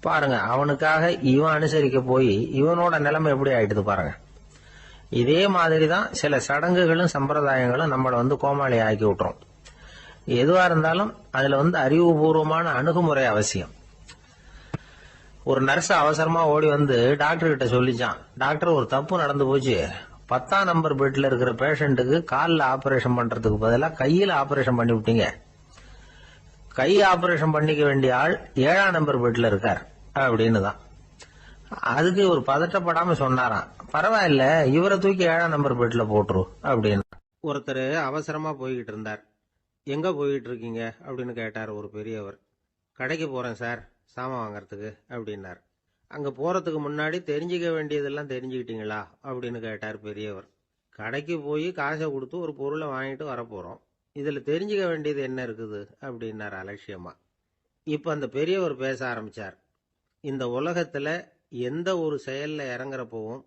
பாருங்க, அவனுக்காக இவன் அனுசரிக்க போய் இவனோட நிலைமை எப்படி ஆயிடுது பாருங்க. இதே மாதிரிதான் சில சடங்குகளும் சம்பிரதாயங்களும் நம்மளை கோமாளி ஆக்கி விட்டுரும். எதுவா இருந்தாலும் அதுல அறிவுபூர்வமான அணுகுமுறை அவசியம். ஒரு நர்ஸ் அவசரமா ஓடி டாக்டர் கிட்ட சொல்லிச்சான், டாக்டர் ஒரு தப்பு நடந்து போச்சு, 10ஆம் நம்பர் பெட்ல இருக்கிற பேஷண்ட்டுக்கு காலில் ஆபரேஷன் பண்றதுக்கு பதிலாக கையில ஆபரேஷன் பண்ணி விட்டீங்க. கை ஆபரேஷன் பண்ணிக்க வேண்டிய ஆள் 7ஆம் நம்பர் பெட்ல இருக்கார் அப்படின்னு தான். அதுக்கு ஒரு பதட்டப்படாம சொன்னாராம், பரவாயில்ல இவரை தூக்கி 7ஆம் நம்பர் பெட்ல போட்டுரு அப்படின்னு. ஒருத்தர் அவசரமா போய்கிட்டு இருந்தார். எங்க போய்கிட்டு இருக்கீங்க அப்படின்னு கேட்டார் ஒரு பெரியவர். கடைக்கு போறேன் சார், சாமான் வாங்கறதுக்கு அப்படின்னார். அங்க போறதுக்கு முன்னாடி தெரிஞ்சுக்க வேண்டியதெல்லாம் தெரிஞ்சுக்கிட்டீங்களா அப்படின்னு கேட்டார் பெரியவர். கடைக்கு போய் காசை கொடுத்து ஒரு பொருளை வாங்கிட்டு வரப்போறோம், இதுல தெரிஞ்சுக்க வேண்டியது என்ன இருக்குது அப்படின்னார் அலட்சியமா. இப்ப அந்த பெரியவர் பேச ஆரம்பிச்சார். இந்த உலகத்துல எந்த ஒரு செயல்ல இறங்குறப்பவும்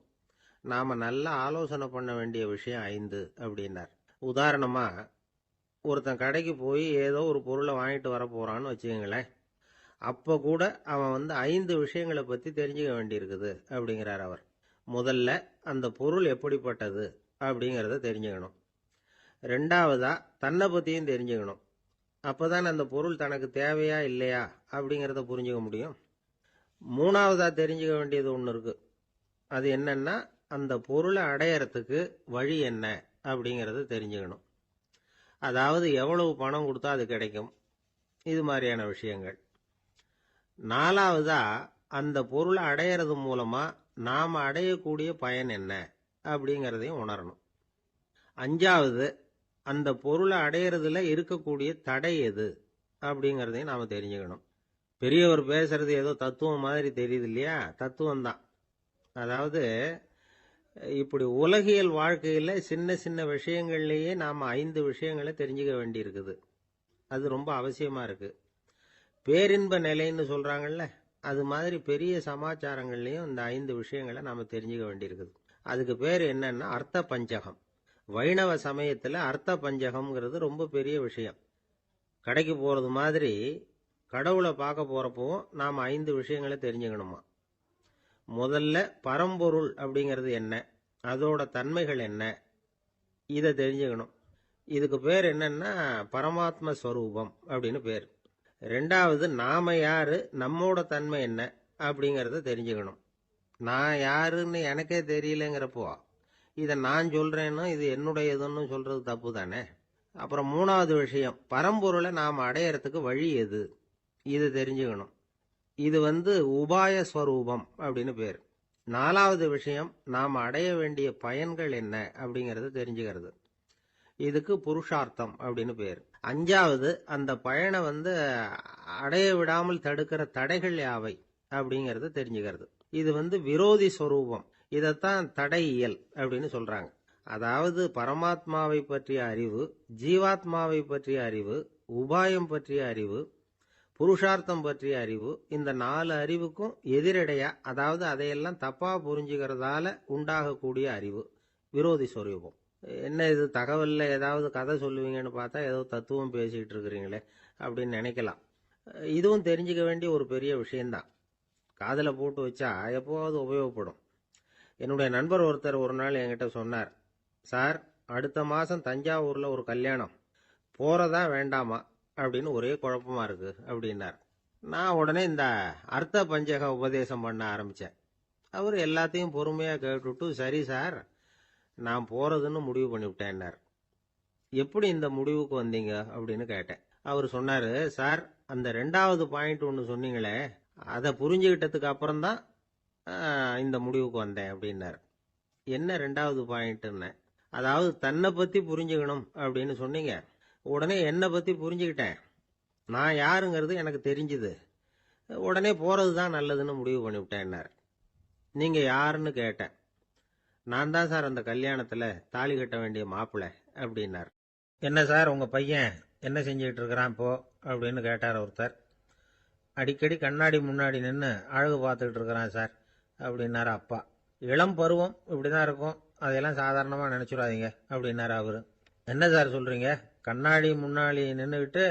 நாம நல்லா ஆலோசனை பண்ண வேண்டிய விஷயம் 5 அப்படின்னார். உதாரணமா, ஒருத்தன் கடைக்கு போய் ஏதோ ஒரு பொருளை வாங்கிட்டு வர போறான்னு வச்சுக்கங்களேன். அப்ப கூட அவன் 5 விஷயங்களை பத்தி தெரிஞ்சுக்க வேண்டியிருக்குது அப்படிங்கிறார் அவர். முதல்ல அந்த பொருள் எப்படிப்பட்டது அப்படிங்கறத தெரிஞ்சுக்கணும். 2வதா தன்னை பத்தியும் தெரிஞ்சுக்கணும். அப்பதான் அந்த பொருள் தனக்கு தேவையா இல்லையா அப்படிங்கறத புரிஞ்சுக்க முடியும். 3வதா தெரிஞ்சுக்க வேண்டியது ஒண்ணு இருக்கு. அது என்னன்னா, அந்த பொருளை அடையறதுக்கு வழி என்ன அப்படிங்கறத தெரிஞ்சுக்கணும். அதாவது எவ்வளவு பணம் கொடுத்தா அது கிடைக்கும், இது மாதிரியான விஷயங்கள். 4வதா அந்த பொருளை அடையறது மூலமா நாம அடையக்கூடிய பயன் என்ன அப்படிங்கறதையும் உணரணும். 5வது அந்த பொருளை அடையறதுல இருக்கக்கூடிய தடை எது அப்படிங்கறதையும் நாம தெரிஞ்சுக்கணும். பெரியவர் பேசுறது ஏதோ தத்துவம் மாதிரி தெரியுது இல்லையா? தத்துவம் தான். அதாவது இப்படி உலகியல் வாழ்க்கையில சின்ன சின்ன விஷயங்கள்லயே நாம 5 விஷயங்களை தெரிஞ்சுக்க வேண்டி இருக்குது. அது ரொம்ப அவசியமா இருக்கு. பேரின்ப நிலைன்னு சொல்றாங்கல்ல, அது மாதிரி பெரிய சமாச்சாரங்கள்லயும் இந்த 5 விஷயங்களை நாம தெரிஞ்சுக்க வேண்டியிருக்குது. அதுக்கு பேர் என்னன்னா அர்த்த பஞ்சகம். வைணவ சமயத்துல அர்த்த பஞ்சகம்ங்கிறது ரொம்ப பெரிய விஷயம். கடைக்கு போறது மாதிரி கடவுளை பார்க்க போறப்பவும் நாம 5 விஷயங்களை தெரிஞ்சுக்கணுமா. முதல்ல பரம்பொருள் அப்படிங்கிறது என்ன, அதோட தன்மைகள் என்ன, இதை தெரிஞ்சுக்கணும். இதுக்கு பேர் என்னன்னா பரமாத்ம ஸ்வரூபம் அப்படின்னு பேர். 2வது நாம யாரு, நம்மோட தன்மை என்ன அப்படிங்கறத தெரிஞ்சுக்கணும். நான் யாருன்னு எனக்கே தெரியலங்கிறப்போ இதை நான் சொல்றேன்னு இது என்னுடையதுன்னு சொல்றது தப்பு தானே. அப்புறம் 3வது விஷயம், பரம்பொருளை நாம அடையறதுக்கு வழி எது, இது தெரிஞ்சுக்கணும். இது உபாய ஸ்வரூபம் அப்படின்னு பேர். 4வது விஷயம், நாம அடைய வேண்டிய பயன்கள் என்ன அப்படிங்கறது தெரிஞ்சுக்கிறது. இதுக்கு புருஷார்த்தம் அப்படின்னு பேர். 5வது அந்த பயனை அடைய விடாமல் தடுக்கிற தடைகள் யாவை அப்படிங்கறது தெரிஞ்சுக்கிறது. இது விரோதி ஸ்வரூபம். இதத்தான் தடையியல் அப்படின்னு சொல்றாங்க. அதாவது பரமாத்மாவை பற்றிய அறிவு, ஜீவாத்மாவை பற்றிய அறிவு, உபாயம் பற்றிய அறிவு, புருஷார்த்தம் பற்றிய அறிவு, இந்த 4 அறிவுக்கும் எதிரடையா, அதாவது அதையெல்லாம் தப்பா புரிஞ்சுக்கிறதால உண்டாகக்கூடிய அறிவு விரோதி ஸ்வரூபம். என்ன இது தகவல்ல ஏதாவது கதை சொல்லுவீங்கன்னு பார்த்தா ஏதோ தத்துவம் பேசிட்டு இருக்கிறீங்களே அப்படின்னு நினைக்கலாம். இதுவும் தெரிஞ்சுக்க வேண்டிய ஒரு பெரிய விஷயம்தான். காதல போட்டு வச்சா எப்போவாவது உபயோகப்படும். என்னுடைய நண்பர் ஒருத்தர் ஒரு நாள் என்கிட்ட சொன்னார், சார், அடுத்த மாசம் தஞ்சாவூர்ல ஒரு கல்யாணம், போறதா வேண்டாமா அப்படின்னு ஒரே குழப்பமா இருக்கு அப்படின்னார். நான் உடனே இந்த அர்த்த பஞ்சக உபதேசம் பண்ண ஆரம்பிச்சேன். அவர் எல்லாத்தையும் பொறுமையா கேட்டுட்டு, சரி சார், நான் போறதுன்னு முடிவு பண்ணிவிட்டேன்னார். எப்படி இந்த முடிவுக்கு வந்தீங்க அப்படின்னு கேட்டேன். அவர் சொன்னாரு, சார், அந்த 2வது பாயிண்ட் ஒன்று சொன்னீங்களே, அதை புரிஞ்சுக்கிட்டதுக்கு அப்புறம்தான் இந்த முடிவுக்கு வந்தேன் அப்படின்னார். என்ன 2வது பாயிண்ட்னு? அதாவது தன்னை பத்தி புரிஞ்சுக்கணும் அப்படின்னு சொன்னீங்க. உடனே என்னை பத்தி புரிஞ்சுக்கிட்டேன். நான் யாருங்கிறது எனக்கு தெரிஞ்சுது. உடனே போறது தான் நல்லதுன்னு முடிவு பண்ணிவிட்டேன்னார். நீங்க யாருன்னு கேட்டேன். நான் தான் சார் அந்த கல்யாணத்துல தாலி கட்ட வேண்டிய மாப்பிள்ளை அப்படின்னார். என்ன சார், உங்க பையன் என்ன செஞ்சுக்கிட்டு இருக்கிறான் இப்போ அப்படின்னு கேட்டார் ஒருத்தர். அடிக்கடி கண்ணாடி முன்னாடி நின்று அழகு பார்த்துக்கிட்டு இருக்கிறான் சார் அப்படின்னாரு அப்பா. இளம் பருவம் இப்படிதான் இருக்கும், அதையெல்லாம் சாதாரணமா நினைச்சுடாதீங்க அப்படின்னாரு அவரு. என்ன சார் சொல்றீங்க, கண்ணாடி முன்னாடி நின்றுக்கிட்டு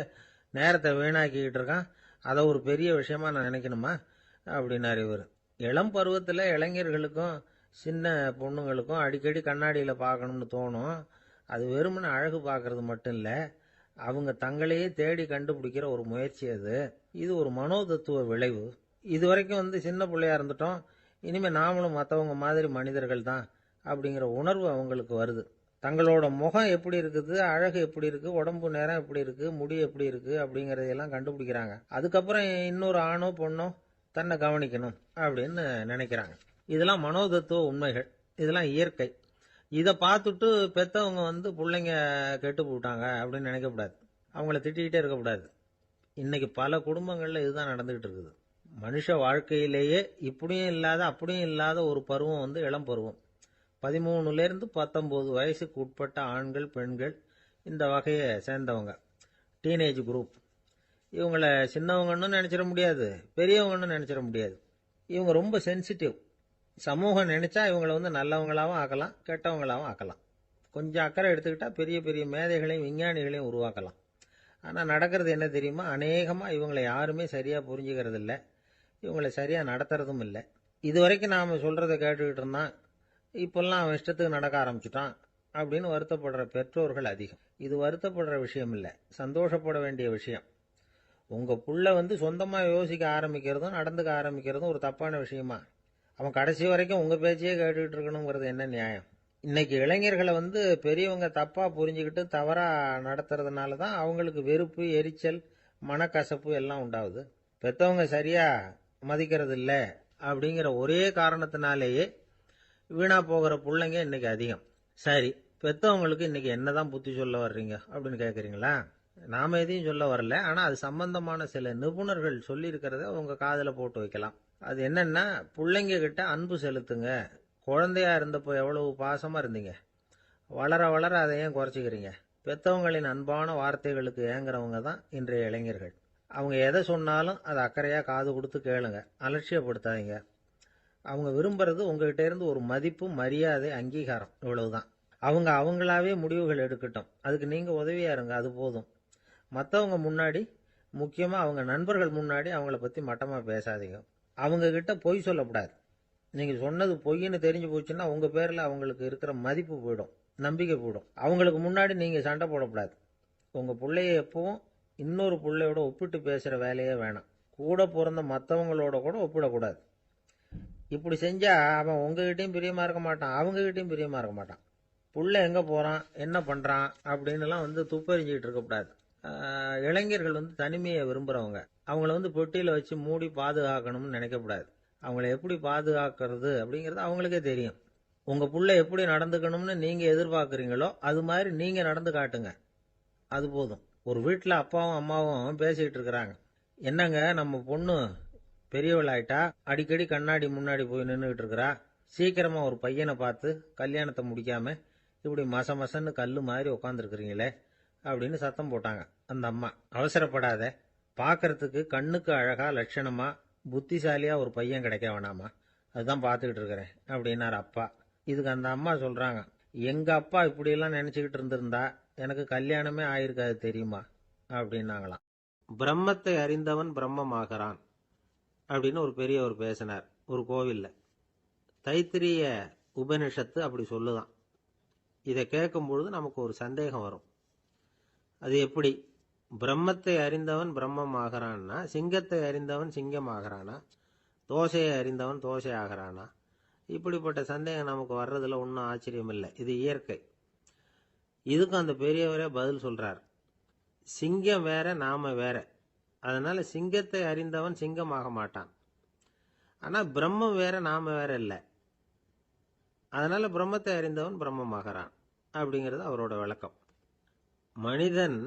நேரத்தை வீணாக்கிக்கிட்டு இருக்கான், அதை ஒரு பெரிய விஷயமா நான் நினைக்கணுமா அப்படின்னாரு இவர். இளம் பருவத்தில் இளைஞர்களுக்கும் சின்ன பொண்ணுங்களுக்கும் அடிக்கடி கண்ணாடியில் பார்க்கணும்னு தோணும். அது வெறுமனே அழகு பார்க்கறது மட்டும் இல்லை, அவங்க தங்களையே தேடி கண்டுபிடிக்கிற ஒரு முயற்சி அது. இது ஒரு மனோதத்துவ விளைவு. இது வரைக்கும் சின்ன பிள்ளையா இருந்துட்டோம், இனிமேல் நாமளும் மற்றவங்க மாதிரி மனிதர்கள் தான் அப்படிங்கிற உணர்வு அவங்களுக்கு வருது. தங்களோட முகம் எப்படி இருக்குது, அழகு எப்படி இருக்கு, உடம்பு நேரம் எப்படி இருக்கு, முடி எப்படி இருக்கு அப்படிங்கறதையெல்லாம் கண்டுபிடிக்கிறாங்க. அதுக்கப்புறம் இன்னொரு ஆணோ பொண்ணோ தன்னை கவனிக்கணும் அப்படின்னு நினைக்கிறாங்க. இதெல்லாம் மனோதத்துவ உண்மைகள், இதெல்லாம் இயற்கை. இதை பார்த்துட்டு பெத்தவங்க பிள்ளைங்க கெட்டு போட்டாங்க அப்படின்னு நினைக்கக்கூடாது, அவங்கள திட்டிக்கிட்டே இருக்கக்கூடாது. இன்னைக்கு பல குடும்பங்கள்ல இதுதான் நடந்துகிட்டு இருக்குது. மனுஷ வாழ்க்கையிலேயே இப்படியும் இல்லாத அப்படியும் இல்லாத ஒரு பருவம் இளம் பருவம். 13லேருந்து 19 வயசுக்கு உட்பட்ட ஆண்கள் பெண்கள் இந்த வகையை சேர்ந்தவங்க, டீனேஜ் குரூப். இவங்கள சின்னவங்கன்னு நினைச்சிட முடியாது, பெரியவங்கன்னு நினைச்சிட முடியாது. இவங்க ரொம்ப சென்சிட்டிவ். சமூகம் நினைச்சா இவங்களை நல்லவங்களாவும் ஆக்கலாம், கெட்டவங்களாவும் ஆக்கலாம். கொஞ்சம் அக்கறை எடுத்துக்கிட்டா பெரிய பெரிய மேதைகளையும் விஞ்ஞானிகளையும் உருவாக்கலாம். ஆனால் நடக்கிறது என்ன தெரியுமா, அநேகமாக இவங்களை யாருமே சரியாக புரிஞ்சுக்கிறது இல்லை, இவங்களை சரியாக நடத்துறதும் இல்லை. இது வரைக்கும் நாம் சொல்கிறத கேட்டுக்கிட்டு இருந்தான், இப்பெல்லாம் அவன் இஷ்டத்துக்கு நடக்க ஆரம்பிச்சுட்டான் அப்படின்னு வருத்தப்படுற பெற்றோர்கள் அதிகம். இது வருத்தப்படுற விஷயம் இல்லை, சந்தோஷப்பட வேண்டிய விஷயம். உங்கள் புள்ள சொந்தமாக யோசிக்க ஆரம்பிக்கிறதும் நடந்துக்க ஆரம்பிக்கிறதும் ஒரு தப்பான விஷயமா? அவன் கடைசி வரைக்கும் உங்கள் பேச்சையே கேட்டுக்கிட்டு இருக்கணுங்கிறது என்ன நியாயம்? இன்னைக்கு இளைஞர்களை பெரியவங்க தப்பா புரிஞ்சுக்கிட்டு தவறா நடத்துறதுனால தான் அவங்களுக்கு வெறுப்பு, எரிச்சல், மனக்கசப்பு எல்லாம் உண்டாகுது. பெத்தவங்க சரியா மதிக்கிறது இல்லை அப்படிங்கிற ஒரே காரணத்தினாலேயே வீணா போகிற பிள்ளைங்க இன்னைக்கு அதிகம். சரி, பெத்தவங்களுக்கு இன்னைக்கு என்னதான் புத்தி சொல்ல வர்றீங்க அப்படின்னு கேட்குறீங்களா? நாம எதையும் சொல்ல வரல, ஆனா அது சம்பந்தமான சில நிபுணர்கள் சொல்லி இருக்கிறத உங்க காதுல போட்டு வைக்கலாம். அது என்னன்னா, பிள்ளைங்க கிட்ட அன்பு செலுத்துங்க. குழந்தையா இருந்தப்போ எவ்வளவு பாசமா இருந்தீங்க, வளர வளர அதை ஏன் குறைச்சிக்கிறீங்க? பெத்தவங்களின் அன்பான வார்த்தைகளுக்கு ஏங்குறவங்க தான் இன்றைய இளைஞர்கள். அவங்க எதை சொன்னாலும் அதை அக்கறையா காது கொடுத்து கேளுங்க, அலட்சியப்படுத்தாதீங்க. அவங்க விரும்புறது உங்ககிட்ட இருந்து ஒரு மதிப்பு, மரியாதை, அங்கீகாரம், இவ்வளவுதான். அவங்க அவங்களாவே முடிவுகள் எடுக்கட்டும், அதுக்கு நீங்க உதவியா இருங்க, அது போதும். மற்றவங்க முன்னாடி, முக்கியமா அவங்க நண்பர்கள் முன்னாடி அவங்கள பத்தி மட்டமா பேசாதீங்க. அவங்க கிட்ட பொய் சொல்லக்கூடாது. நீங்க சொன்னது பொய்ன்னு தெரிஞ்சு போச்சுன்னா உங்க பேர்ல அவங்களுக்கு இருக்கிற மதிப்பு போயிடும், நம்பிக்கை போயிடும். அவங்களுக்கு முன்னாடி நீங்க சண்டை போடக்கூடாது. உங்க பிள்ளைய எப்பவும் இன்னொரு பிள்ளையோட ஒப்பிட்டு பேசுற வேலையே வேணாம். கூட பிறந்த மற்றவங்களோட கூட ஒப்பிடக்கூடாது. இப்படி செஞ்சா அவன் உங்ககிட்டயும் பிரியமா இருக்க மாட்டான், அவங்ககிட்டயும் பிரியமா இருக்க மாட்டான். புள்ள எங்க போறான், என்ன பண்றான் அப்படின்னு எல்லாம் துப்பறிஞ்சுக்கிட்டு இருக்கக்கூடாது. இளைஞர்கள் தனிமையை விரும்புறவங்க. அவங்கள பொட்டியில வச்சு மூடி பாதுகாக்கணும்னு நினைக்கக்கூடாது. அவங்கள எப்படி பாதுகாக்கிறது அப்படிங்கறது அவங்களுக்கே தெரியும். உங்க புள்ள எப்படி நடந்துக்கணும்னு நீங்க எதிர்பார்க்கறீங்களோ அது மாதிரி நீங்க நடந்து காட்டுங்க, அது போதும். ஒரு வீட்டுல அப்பாவும் அம்மாவும் பேசிக்கிட்டு இருக்கிறாங்க. என்னங்க, நம்ம பொண்ணு பெரியவளாயிட்டா, அடிக்கடி கண்ணாடி முன்னாடி போய் நின்றுகிட்டு இருக்கிறா, சீக்கிரமா ஒரு பையனை பார்த்து கல்யாணத்தை முடிக்காம இப்படி மசன்னு கல்லு மாதிரி உட்காந்துருக்கிறீங்களே அப்படின்னு சத்தம் போட்டாங்க அந்த அம்மா. அவசரப்படாத, பாக்கிறதுக்கு கண்ணுக்கு அழகா லட்சணமா புத்திசாலியா ஒரு பையன் கிடைக்க வேணாமா, அதுதான் பார்த்துக்கிட்டு இருக்கிறேன் அப்படின்னாரு அப்பா. இதுக்கு அந்த அம்மா சொல்றாங்க, எங்க அப்பா இப்படி எல்லாம் நினைச்சுக்கிட்டு இருந்திருந்தா எனக்கு கல்யாணமே ஆயிருக்காது தெரியுமா அப்படின்னாங்களாம். பிரம்மத்தை அறிந்தவன் பிரம்மமாகிறான் அப்படின்னு ஒரு பெரியவர் பேசினார் ஒரு கோவில்ல. தைத்திரிய உபனிஷத்து அப்படி சொல்லுதான். இதை கேட்கும் பொழுது நமக்கு ஒரு சந்தேகம் வரும். அது எப்படி? பிரம்மத்தை அறிந்தவன் பிரம்மம் ஆகிறான்னா, சிங்கத்தை அறிந்தவன் சிங்கம் ஆகிறானா, தோசையை அறிந்தவன் தோசை ஆகிறானா? இப்படிப்பட்ட சந்தேகம் நமக்கு வர்றதுல ஒன்றும் ஆச்சரியம் இல்லை. இது இயற்கை. இதுக்கும் அந்த பெரியவரே பதில் சொல்றார். சிங்கம் வேற, நாம வேற. அதனால சிங்கத்தை அறிந்தவன் சிங்கமாக மாட்டான். ஆனா பிரம்மம் வேற, நாம வேற இல்லை. அதனால பிரம்மத்தை அறிந்தவன் பிரம்மமாகறான் அப்படிங்கிறது அவரோட விளக்கம். மனிதன்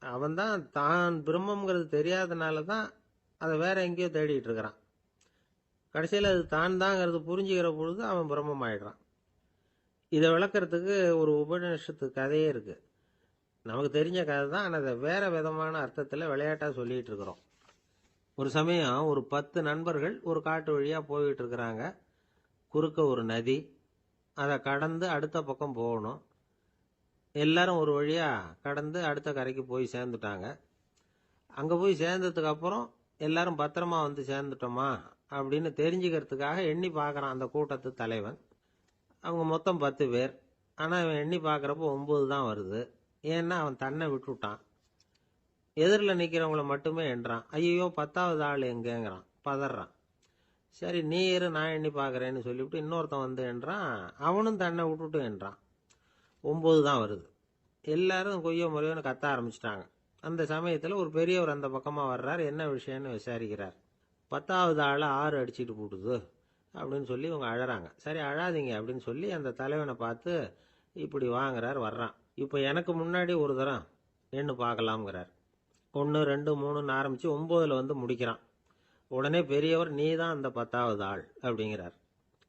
அவன்தான் தான் பிரம்மங்கிறது தெரியாதனால தான் அதை வேற எங்கேயோ தேடிட்டு இருக்கிறான். கடைசியில் அது தான் தாங்கிறது புரிஞ்சுக்கிற பொழுது அவன் பிரம்மம் ஆயிடுறான். இதை விளக்கறதுக்கு ஒரு உபநிஷத்து கதையே இருக்கு. நமக்கு தெரிஞ்ச கதை தான், ஆனால் அதை வேற விதமான அர்த்தத்தில் விளையாட்டா சொல்லிட்டு இருக்கிறோம். ஒரு சமயம் ஒரு 10 நண்பர்கள் ஒரு காட்டு வழியா போயிட்டு இருக்கிறாங்க. குறுக்க ஒரு நதி, அதை கடந்து அடுத்த பக்கம் போகணும். எல்லாரும் ஒரு வழியா கடந்து அடுத்த கரைக்கு போய் சேர்ந்துட்டாங்க. அங்க போய் சேர்ந்ததுக்கு அப்புறம் எல்லாரும் பத்திரமா வந்து சேர்ந்துட்டோமா அப்படின்னு தெரிஞ்சுக்கிறதுக்காக எண்ணி பார்க்கறான் அந்த கூட்டத்து தலைவன். அவங்க மொத்தம் 10 பேர். ஆனா இவன் எண்ணி பார்க்கறப்போ 9 தான் வருது. ஏன்னா அவன் தன்னை விட்டுட்டான். எதிரில் நிக்கிறவங்கள மட்டுமே எண்றான். ஐயோ 10வது ஆள் எங்கேங்கிறான், பதறான். சரி நீ இரு, நான் எண்ணி பார்க்கறேன்னு சொல்லிவிட்டு இன்னொருத்தன் வந்து என்றான். அவனும் தன்னை விட்டுட்டு என்றான். 9 தான் வருது. எல்லாரும் கொய்யோ முறையோன்னு கத்த ஆரம்பிச்சிட்டாங்க. அந்த சமயத்தில் ஒரு பெரியவர் அந்த பக்கமாக வர்றார். என்ன விஷயம்னு விசாரிக்கிறார். 10வது ஆளை 6 அடிச்சுட்டு போட்டுது அப்படின்னு சொல்லி இவங்க அழறாங்க. சரி அழாதீங்க அப்படின்னு சொல்லி அந்த தலைவனை பார்த்து இப்படி வாங்குறார். வர்றான். இப்போ எனக்கு முன்னாடி ஒரு தரம் எண்ணு பார்க்கலாம்ங்கிறார். 1 2 3ன்னு ஆரம்பிச்சு 9ல் வந்து முடிக்கிறான். உடனே பெரியவர் நீ தான் அந்த 10வது ஆள் அப்படிங்கிறார்.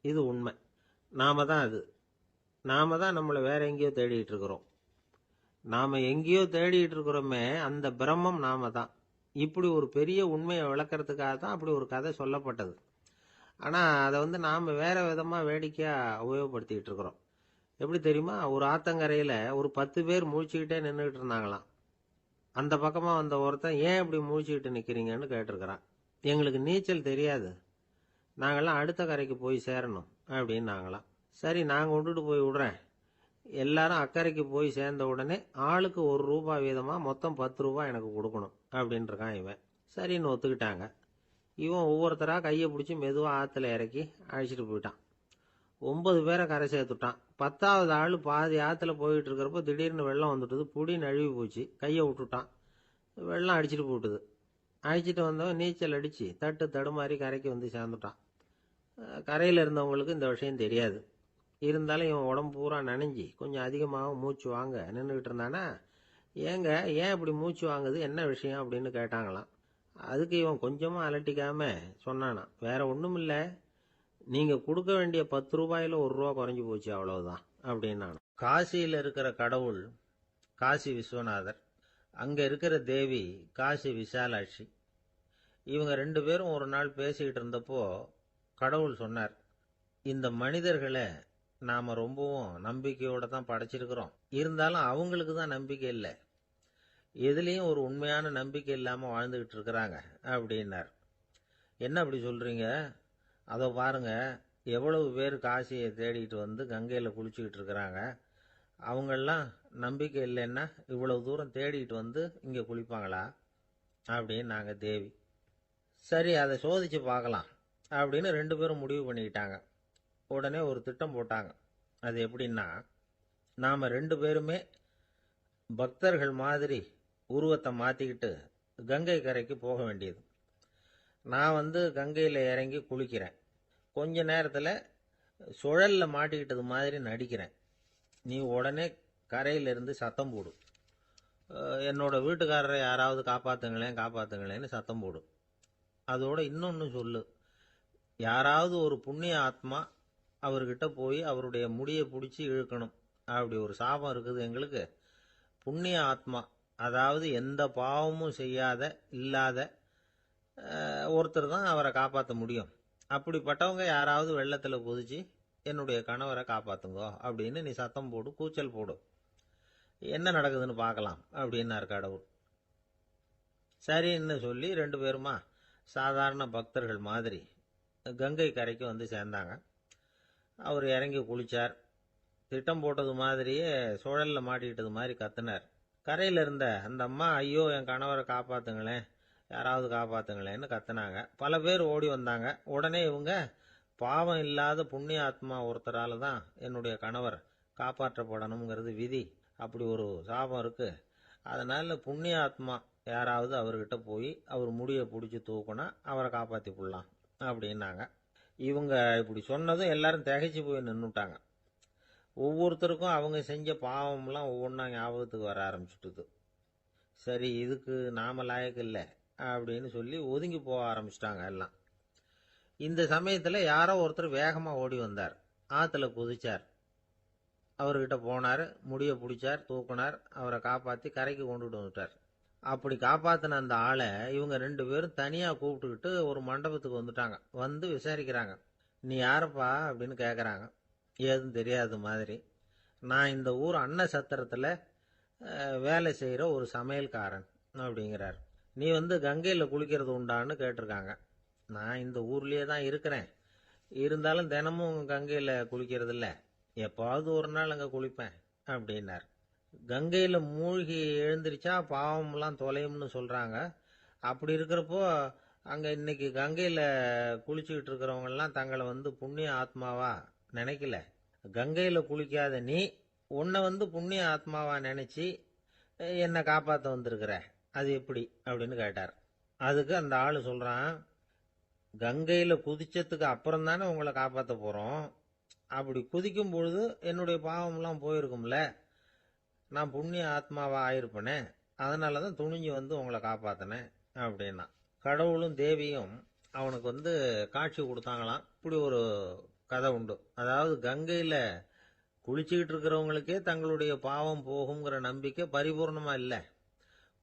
இது உண்மை. நாம தான் அது. நாம தான் நம்மளை வேற எங்கேயோ தேடிட்டு இருக்கிறோம். நாம எங்கேயோ தேடிட்டு இருக்கிறோமே, அந்த பிரம்மம் நாம தான். இப்படி ஒரு பெரிய உண்மையை விளக்கறதுக்காக தான் அப்படி ஒரு கதை சொல்லப்பட்டது. ஆனா அதை நாம வேற விதமா வேடிக்கையா உபயோகப்படுத்திட்டு இருக்கிறோம். எப்படி தெரியுமா? ஒரு ஆத்தங்கரையில ஒரு 10 பேர் முழிச்சுக்கிட்டே நின்றுட்டு இருந்தாங்களாம். அந்த பக்கமா வந்த ஒருத்தன் ஏன் இப்படி முழிச்சுக்கிட்டு நிக்கிறீங்கன்னு கேட்டிருக்கிறான். எங்களுக்கு நீச்சல் தெரியாது, நாங்கெல்லாம் அடுத்த கரைக்கு போய் சேரணும் அப்படின்னு நாங்களாம். சரி நான் கொண்டுட்டு போய் விடுறேன். எல்லாரும் அக்கறைக்கு போய் சேர்ந்த உடனே ஆளுக்கு ₹1 வீதமா மொத்தம் ₹10 எனக்கு கொடுக்கணும் அப்படின்னு இருக்கான் இவன். சரின்னு ஒத்துக்கிட்டாங்க. இவன் ஒவ்வொருத்தரா கையை பிடிச்சி மெதுவா ஆத்துல இறக்கி அழைச்சிட்டு போயிட்டான். 9 பேரை கரை சேர்த்துட்டான். 10வது ஆள் பாதி ஆத்துல போயிட்டு இருக்கிறப்போ திடீர்னு வெள்ளம் வந்துட்டுது. புடி நழுவி போச்சு. கையை விட்டுட்டான். வெள்ளம் அடிச்சிட்டு போட்டுது. அழைச்சிட்டு வந்தவன் நீச்சல் அடிச்சு தட்டு தடுமாறி கரைக்கு வந்து சேர்ந்துட்டான். கரையில் இருந்தவங்களுக்கு இந்த விஷயம் தெரியாது. இருந்தாலும் இவன் உடம்பு பூரா நனைஞ்சி கொஞ்சம் அதிகமாக மூச்சு வாங்க நின்றுக்கிட்டு இருந்தானா, ஏங்க ஏன் இப்படி மூச்சு வாங்குது, என்ன விஷயம் அப்படின்னு கேட்டாங்களாம். அதுக்கு இவன் கொஞ்சமா அலட்டிக்காம சொன்னானா, வேற ஒண்ணும் இல்ல, நீங்க கொடுக்க வேண்டிய ₹10ல் ₹1 குறைஞ்சு போச்சு, அவ்வளவுதான் அப்படின்னு. காசியில் இருக்கிற கடவுள் காசி விஸ்வநாதர், அங்க இருக்கிற தேவி காசி விசாலாட்சி. இவங்க 2 பேரும் ஒரு நாள் பேசிக்கிட்டு இருந்தப்போ கடவுள் சொன்னார், இந்த மனிதர்களை நாம ரொம்பவும் நம்பிக்கையோட தான் படைச்சிருக்கிறோம். இருந்தாலும் அவங்களுக்கு தான் நம்பிக்கை இல்லை, எதுலேயும் ஒரு உண்மையான நம்பிக்கை இல்லாம வாழ்ந்துகிட்டு இருக்கிறாங்க அப்படின்னார். என்ன அப்படி சொல்றீங்க? அதோ பாருங்க, எவ்வளவு பேர் காசியை தேடிட்டு வந்து கங்கையில குளிச்சுக்கிட்டு இருக்கிறாங்க. அவங்கெல்லாம் நம்பிக்கை இல்லைன்னா இவ்வளவு தூரம் தேடிட்டு வந்து இங்க குளிப்பாங்களா அப்படின்னு நாங்க தேவி. சரி அதை சோதிச்சு பார்க்கலாம் அப்படின்னு 2 பேரும் முடிவு பண்ணிக்கிட்டாங்க. உடனே ஒரு திட்டம் போட்டாங்க. அது எப்படின்னா, நாம 2 பேருமே பக்தர்கள் மாதிரி உருவத்தை மாத்திக்கிட்டு கங்கை கரைக்கு போக வேண்டியது. நான் கங்கையில இறங்கி குளிக்கிறேன். கொஞ்ச நேரத்துல சுழல்ல மாட்டிக்கிட்டது மாதிரி நடிக்கிறேன். நீ உடனே கரையிலிருந்து சத்தம் போடு, என்னோட வீட்டுக்காரரை யாராவது காப்பாத்துங்களேன் காப்பாத்துங்களேன்னு சத்தம் போடு. அதோட இன்னொன்னு சொல்லு, யாராவது ஒரு புண்ணிய ஆத்மா அவர்கிட்ட போய் அவருடைய முடியை பிடிச்சி இழுக்கணும். அப்படி ஒரு சாபம் இருக்குது எங்களுக்கு. புண்ணிய ஆத்மா, அதாவது எந்த பாவமும் செய்யாத இல்லாத ஒருத்தர் தான் அவரை காப்பாற்ற முடியும். அப்படிப்பட்டவங்க யாராவது வெள்ளத்துல குதிச்சு என்னுடைய கணவரை காப்பாத்துங்கோ அப்படின்னு நீ சத்தம் போடு, கூச்சல் போடு, என்ன நடக்குதுன்னு பார்க்கலாம் அப்படின்னார் கடவுள். சரின்னு சொல்லி 2 பேருமா சாதாரண பக்தர்கள் மாதிரி கங்கை கரைக்கு வந்து சேர்ந்தாங்க. அவர் இறங்கி குளிச்சார். திட்டம் போட்டது மாதிரியே சுழல்ல மாட்டிக்கிட்டது மாதிரி கத்துனார். கரையில இருந்த அந்த அம்மா, ஐயோ என் கணவரை காப்பாத்துங்களேன், யாராவது காப்பாத்துங்களேன்னு கத்துனாங்க. பல பேர் ஓடி வந்தாங்க. உடனே இவங்க, பாவம் இல்லாத புண்ணிய ஆத்மா ஒருத்தரால தான் என்னுடைய கணவர் காப்பாற்றப்படணுங்கிறது விதி, அப்படி ஒரு சாபம் இருக்கு, அதனால புண்ணிய ஆத்மா யாராவது அவர்கிட்ட போய் அவர் முடியை பிடிச்சி தூக்குனா அவரை காப்பாத்தி போடலாம் அப்படின்னாங்க. இவங்க இப்படி சொன்னதும் எல்லாரும் திகைச்சு போய் நின்னுட்டாங்க. ஒவ்வொருத்தருக்கும் அவங்க செஞ்ச பாவம்லாம் ஒவ்வொன்றா ஞாபகத்துக்கு வர ஆரம்பிச்சுட்டுது. சரி, இதுக்கு நாம லாயக்கு இல்லை அப்படின்னு சொல்லி ஒதுங்கி போக ஆரம்பிச்சிட்டாங்க எல்லாம். இந்த சமயத்துல யாரோ ஒருத்தர் வேகமா ஓடி வந்தார். ஆத்துல குதிச்சார். அவர்கிட்ட போனார், முடிய பிடிச்சார், தூக்குனார், அவரை காப்பாத்தி கரைக்கு கொண்டுட்டு வந்துட்டார். அப்படி காப்பாத்தின அந்த ஆளை இவங்க 2 பேரும் தனியா கூப்பிட்டுக்கிட்டு ஒரு மண்டபத்துக்கு வந்துட்டாங்க. வந்து விசாரிக்கிறாங்க. நீ யாரப்பா அப்படின்னு கேக்குறாங்க. ஏதும் தெரியாத மாதிரி. நான் இந்த ஊர் அன்ன சத்திரத்துல வேலை செய்யற ஒரு சமையல்காரன் அப்படிங்கிறார். நீ வந்து கங்கையில குளிக்கிறது உண்டான்னு கேட்டிருக்காங்க. நான் இந்த ஊர்லயே தான் இருக்கிறேன், இருந்தாலும் தினமும் கங்கையில குளிக்கிறது இல்ல, எப்பாவது ஒரு நாள் அங்க குளிப்பேன் அப்படின்னார். கங்கையில மூழ்கி எழுந்திருச்சா பாவம்லாம் தொலையும்னு சொல்றாங்க. அப்படி இருக்கிறப்போ அங்க இன்னைக்கு கங்கையில குளிச்சுக்கிட்டு இருக்கிறவங்க எல்லாம் தங்களை வந்து புண்ணிய ஆத்மாவா நினைக்கல. கங்கையில குளிக்காத நீ உன்னை வந்து புண்ணிய ஆத்மாவா நினைச்சு என்னை காப்பாத்த வந்திருக்கிற, அது எப்படி அப்படின்னு கேட்டார். அதுக்கு அந்த ஆளு சொல்றான், கங்கையில குதிச்சதுக்கு அப்புறம் தானே உங்களை காப்பாத்த போறோம், அப்படி குதிக்கும் பொழுது என்னுடைய பாவம்லாம் போயிருக்கும்ல, நான் புண்ணிய ஆத்மாவா ஆயிருப்பனே, அதனாலதான் துணிஞ்சு வந்து உங்களை காப்பாத்தினேன் அப்படின்னா. கடவுளும் தேவியும் அவனுக்கு வந்து காட்சி கொடுத்தாங்களாம். இப்படி ஒரு கதை உண்டு. அதாவது கங்கையில குளிச்சுக்கிட்டு இருக்கிறவங்களுக்கே தங்களுடைய பாவம் போகுங்கிற நம்பிக்கை பரிபூர்ணமா இல்லை,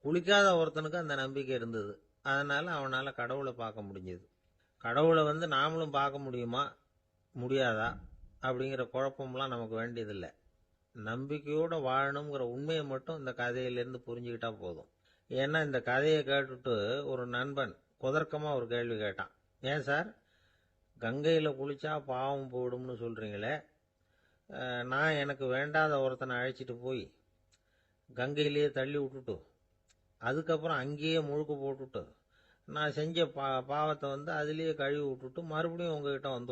குளிக்காத ஒருத்தனுக்கு அந்த நம்பிக்கை இருந்தது. அதனால அவனால கடவுளை பார்க்க முடிஞ்சது. கடவுளை வந்து நாமளும் பார்க்க முடியுமா முடியாதா அப்படிங்கிற குழப்பம்லாம் நமக்கு வேண்டியதில்லை. நம்பிக்கையோட வாழணுங்கிற உண்மையை மட்டும் இந்த கதையிலிருந்து புரிஞ்சுக்கிட்டா போதும். ஏன்னா இந்த கதையை கேட்டுட்டு ஒரு நண்பன் குதர்க்கமா ஒரு கேள்வி கேட்டான். ஏன் சார், கங்கையில குளிச்சா பாவம் போயிடும்னு சொல்றீங்களே, நான் எனக்கு வேண்டாத ஒருத்தனை அழைச்சிட்டு போய் கங்கையிலேயே தள்ளி விட்டுட்டு அதுக்கப்புறம் அங்கேயே முழுக்க போட்டுட்டு நான் செஞ்ச பாவத்தை வந்து அதுலேயே கழுவி விட்டுட்டு மறுபடியும் உங்ககிட்ட வந்து